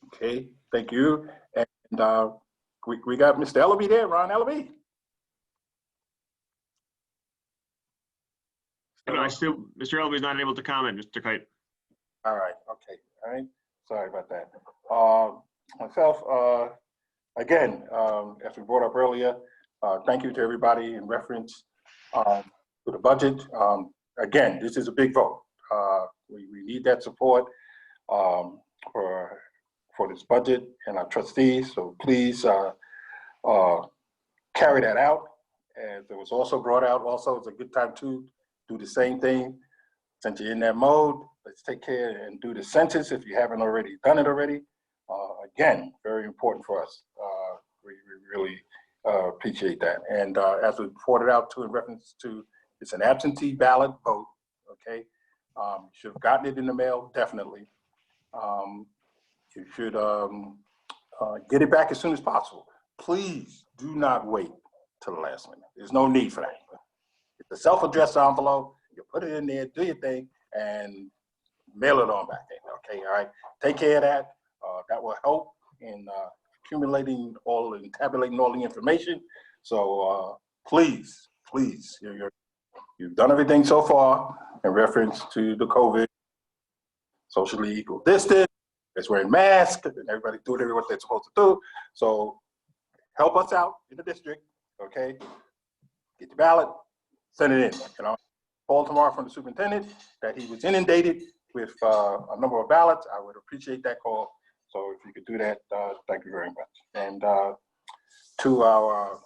Okay, thank you. And we got Mr. Ellaby there, Ron Ellaby. No, Mr. Elby is not able to comment, Mr. Kite. All right, okay, all right. Sorry about that. Myself, again, as we brought up earlier, thank you to everybody in reference to the budget. Again, this is a big vote. We need that support for this budget and our trustees, so please carry that out. As it was also brought out, also it's a good time to do the same thing. Since you're in that mode, let's take care and do the census if you haven't already done it already. Again, very important for us. We really appreciate that. And as we reported out to in reference to, it's an absentee ballot vote, okay? You should have gotten it in the mail, definitely. You should get it back as soon as possible. Please do not wait till the last minute. There's no need for that. It's a self-addressed envelope. You put it in there, do your thing, and mail it on back in, okay? All right, take care of that. That will help in accumulating all and tabulating all the information. So please, you've done everything so far in reference to the COVID, socially equal distance, it's wearing masks, and everybody doing what they're supposed to do. So help us out in the district, okay? Get your ballot, send it in, you know. Call tomorrow from the superintendent that he was inundated with a number of ballots. I would appreciate that call. So if you could do that, thank you very much. And to our,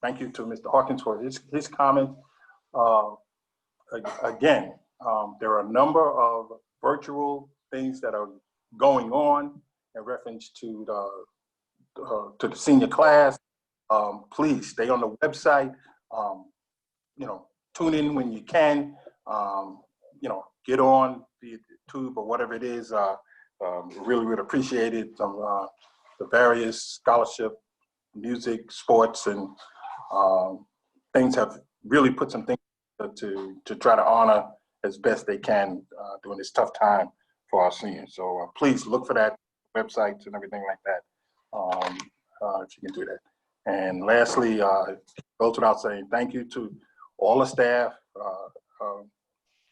thank you to Mr. Hawkins for his comment. Again, there are a number of virtual things that are going on in reference to the senior class. Please stay on the website. You know, tune in when you can. You know, get on the YouTube or whatever it is. Really would appreciate it. The various scholarship, music, sports, and things have really put some things to try to honor as best they can during this tough time for our seniors. So please look for that, websites and everything like that, if you can do that. And lastly, goes without saying, thank you to all the staff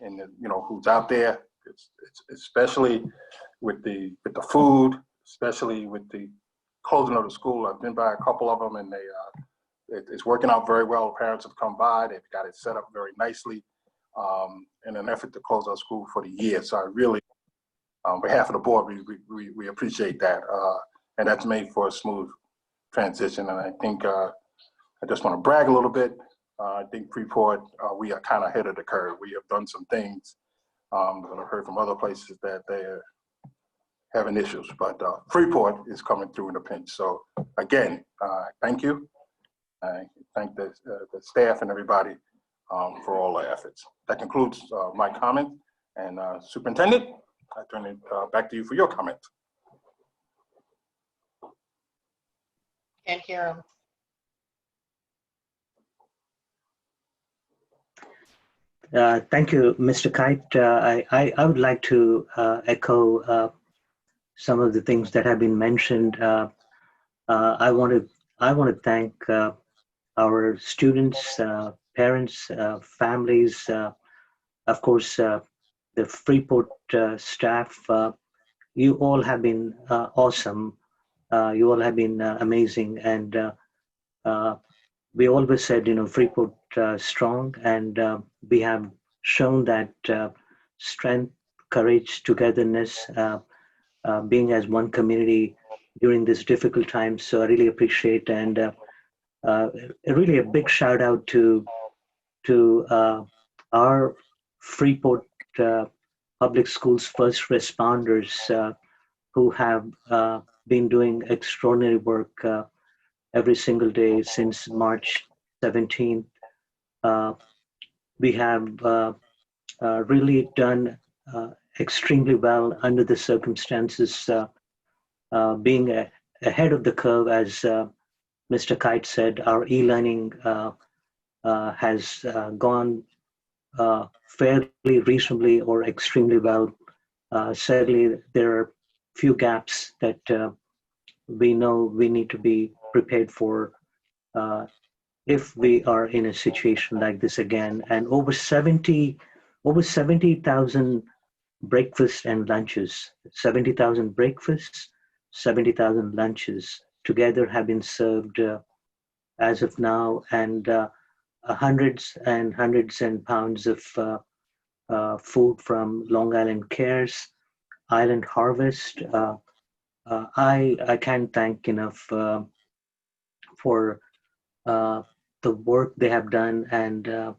and you know, who's out there. It's especially with the food, especially with the closing of the school. I've been by a couple of them, and it's working out very well. Parents have come by; they've got it set up very nicely in an effort to close our school for the year. So I really, on behalf of the board, we appreciate that, and that's made for a smooth transition. And I think I just want to brag a little bit. I think Freeport, we are kind of ahead of the curve. We have done some things that I've heard from other places that they're having issues, but Freeport is coming through in a pinch. So again, thank you. I thank the staff and everybody for all their efforts. That concludes my comment. And Superintendent, I turn it back to you for your comment. Can't hear him. Thank you, Mr. Kite. I would like to echo some of the things that have been mentioned. I want to thank our students, parents, families, of course, the Freeport staff. You all have been awesome. You all have been amazing, and we always said, you know, Freeport strong, and we have shown that strength, courage, togetherness, being as one community during this difficult time. So I really appreciate, and really a big shout out to our Freeport Public Schools first responders who have been doing extraordinary work every single day since March 17th. We have really done extremely well under the circumstances, being ahead of the curve, as Mr. Kite said. Our e-learning has gone fairly reasonably or extremely well. Sadly, there are few gaps that we know we need to be prepared for if we are in a situation like this again. And over 70,000 breakfasts and lunches, 70,000 breakfasts, 70,000 lunches together have been served as of now, and hundreds and hundreds and pounds of food from Long Island Cares, Island Harvest. I can't thank enough for the work they have done, and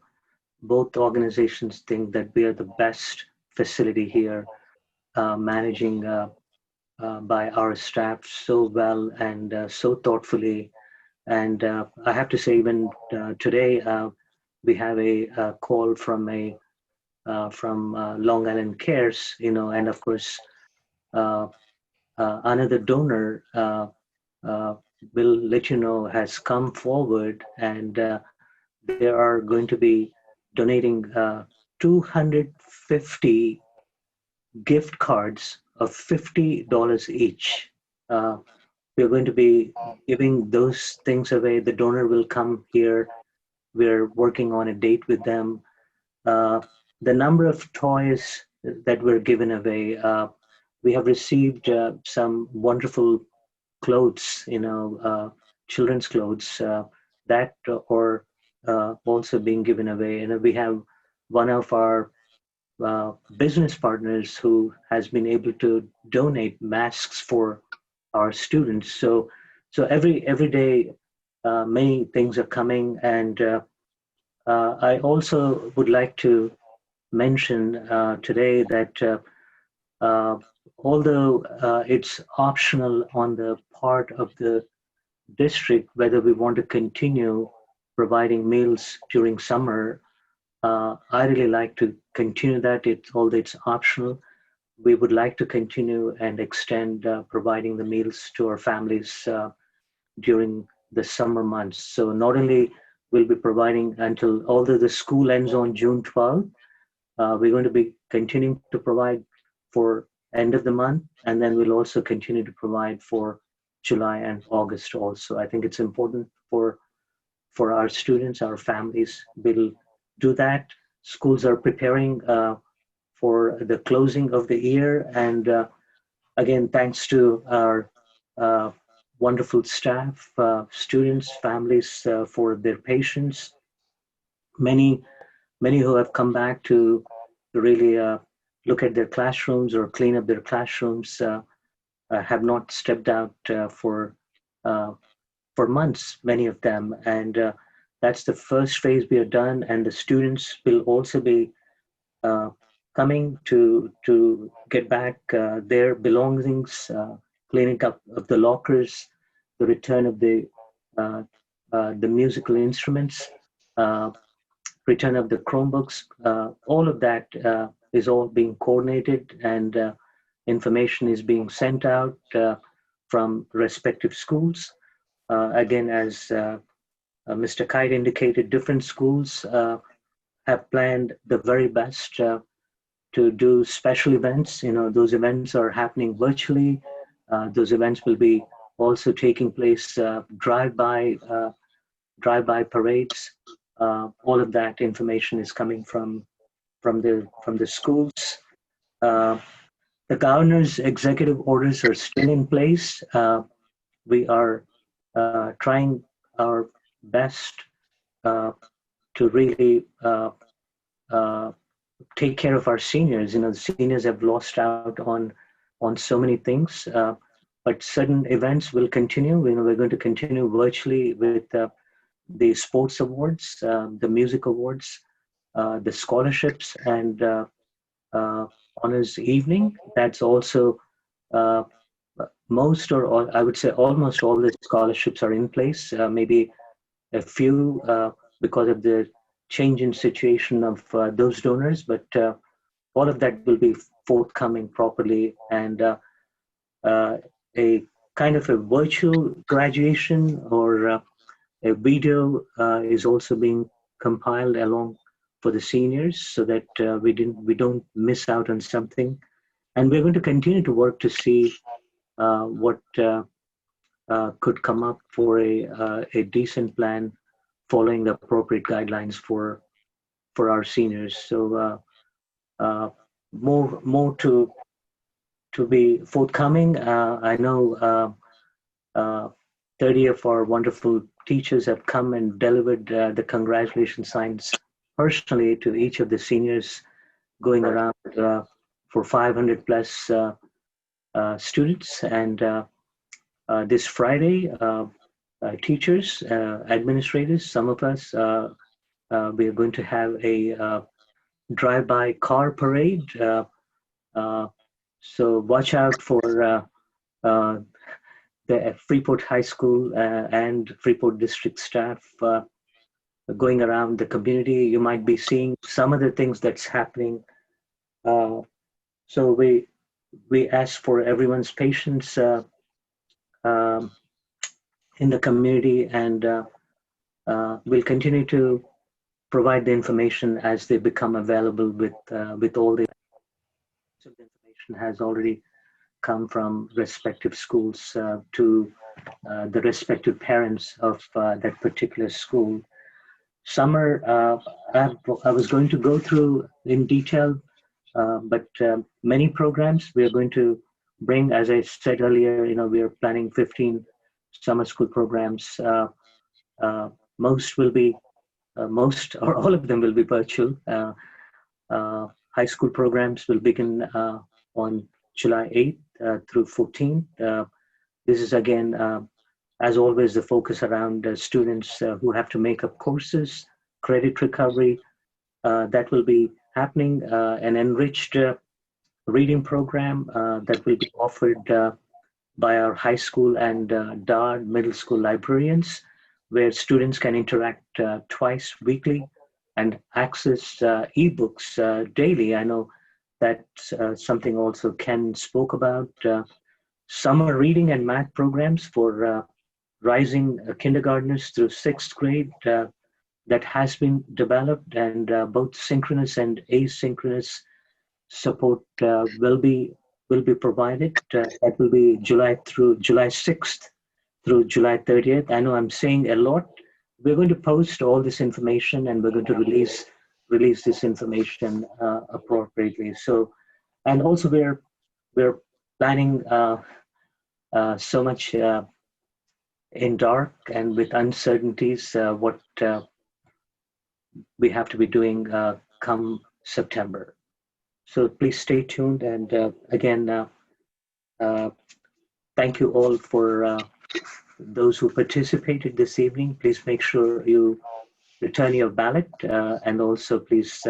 both organizations think that we are the best facility here, managing by our staff so well and so thoughtfully. And I have to say, even today, we have a call from Long Island Cares, and of course, another donor will let you know has come forward, and they are going to be donating 250 gift cards of $50 each. We're going to be giving those things away. The donor will come here. We're working on a date with them. The number of toys that were given away, we have received some wonderful clothes, children's clothes that are also being given away. And we have one of our business partners who has been able to donate masks for our students. So every day, many things are coming. And I also would like to mention today that although it's optional on the part of the district whether we want to continue providing meals during summer, I really like to continue that. Although it's optional, we would like to continue and extend providing the meals to our families during the summer months. So not only will be providing until, although the school ends on June 12th, we're going to be continuing to provide for end of the month, and then we'll also continue to provide for July and August also. I think it's important for our students, our families. We'll do that. Schools are preparing for the closing of the year, and again, thanks to our wonderful staff, students, families for their patience. Many who have come back to really look at their classrooms or clean up their classrooms have not stepped out for months, many of them. And that's the first phase we are done. And the students will also be coming to get back their belongings, cleaning up of the lockers, the return of the musical instruments, return of the Chromebooks. All of that is all being coordinated, and information is being sent out from respective schools. Again, as Mr. Kite indicated, different schools have planned the very best to do special events. Those events are happening virtually. Those events will be also taking place drive-by parades. All of that information is coming from the schools. The governor's executive orders are still in place. We are trying our best to really take care of our seniors. The seniors have lost out on so many things, but certain events will continue. We're going to continue virtually with the sports awards, the music awards, the scholarships, and honors evening. That's also most, or all, I would say almost all the scholarships are in place. Maybe a few because of the change in situation of those donors, but all of that will be forthcoming properly. And a kind of a virtual graduation or a video is also being compiled along for the seniors so that we don't miss out on something. And we're going to continue to work to see what could come up for a decent plan following the appropriate guidelines for our seniors. So more to be forthcoming. I know 30 of our wonderful teachers have come and delivered the congratulation signs personally to each of the seniors, going around for 500 plus students. And this Friday, teachers, administrators, some of us, we are going to have a drive-by car parade. So watch out for the Freeport High School and Freeport District staff going around the community. You might be seeing some of the things that's happening. So we ask for everyone's patience in the community, and we'll continue to provide the information as they become available with all the information has already come from respective schools to the respective parents of that particular school. Summer, I was going to go through in detail, but many programs we are going to bring, as I said earlier, we are planning 15 summer school programs. Most will be, most or all of them will be virtual. High school programs will begin on July 8th through 14th. This is again, as always, the focus around students who have to make up courses, credit recovery. That will be happening. An enriched reading program that will be offered by our high school and DARD middle school librarians, where students can interact twice weekly and access ebooks daily. I know that's something also Ken spoke about. Summer reading and math programs for rising kindergartners through 6th grade that has been developed, and both synchronous and asynchronous support will be provided. That will be July 6th through July 30th. I know I'm saying a lot. We're going to post all this information, and we're going to release this information appropriately. So, and also we're planning so much in dark and with uncertainties what we have to be doing come September. So please stay tuned. And again, thank you all for those who participated this evening. Please make sure you return your ballot, and also please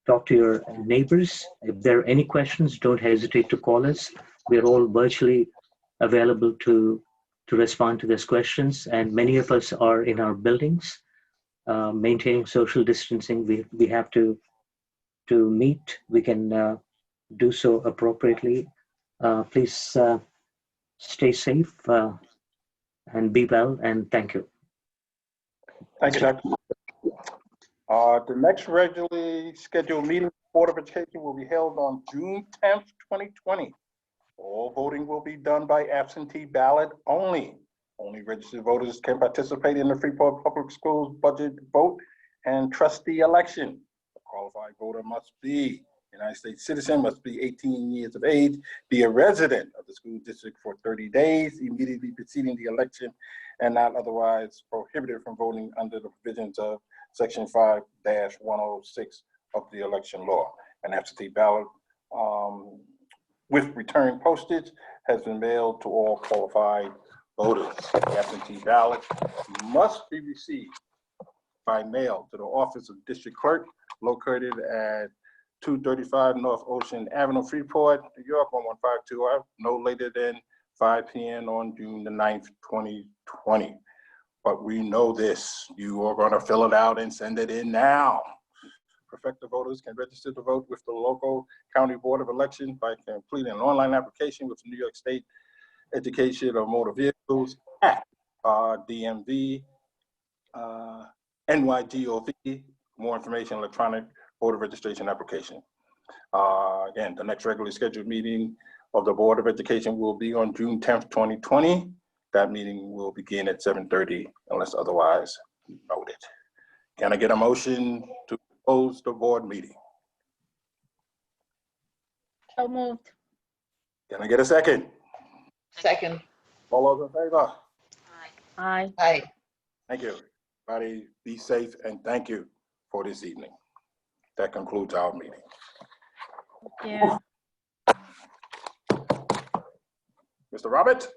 talk to your neighbors. If there are any questions, don't hesitate to call us. We're all virtually available to respond to those questions, and many of us are in our buildings maintaining social distancing. We have to meet. We can do so appropriately. Please stay safe and be well, and thank you. Thank you, Dr. The next regularly scheduled meeting of the Board of Education will be held on June 10th, 2020. All voting will be done by absentee ballot only. Only registered voters can participate in the Freeport Public Schools budget vote and trustee election. A qualified voter must be a United States citizen, must be 18 years of age, be a resident of the school district for 30 days immediately preceding the election, and not otherwise prohibited from voting under the provisions of Section 5-106 of the election law. An absentee ballot with return postage has been mailed to all qualified voters. The absentee ballot must be received by mail to the office of District Clerk located at 235 North Ocean Avenue, Freeport, New York, 11520, no later than 5 p.m. on June the 9th, 2020. But we know this, you are going to fill it out and send it in now. Prospective voters can register to vote with the local county board of election by completing an online application with the New York State Education of Motor Vehicles Act, DMV, NYGOV. More information, electronic voter registration application. Again, the next regularly scheduled meeting of the Board of Education will be on June 10th, 2020. That meeting will begin at 7:30 unless otherwise noted. Can I get a motion to close the board meeting? So moved. Can I get a second? Second. All those in favor? Aye. Aye. Thank you. Everybody be safe and thank you for this evening. That concludes our meeting. Yeah. Mr. Robert?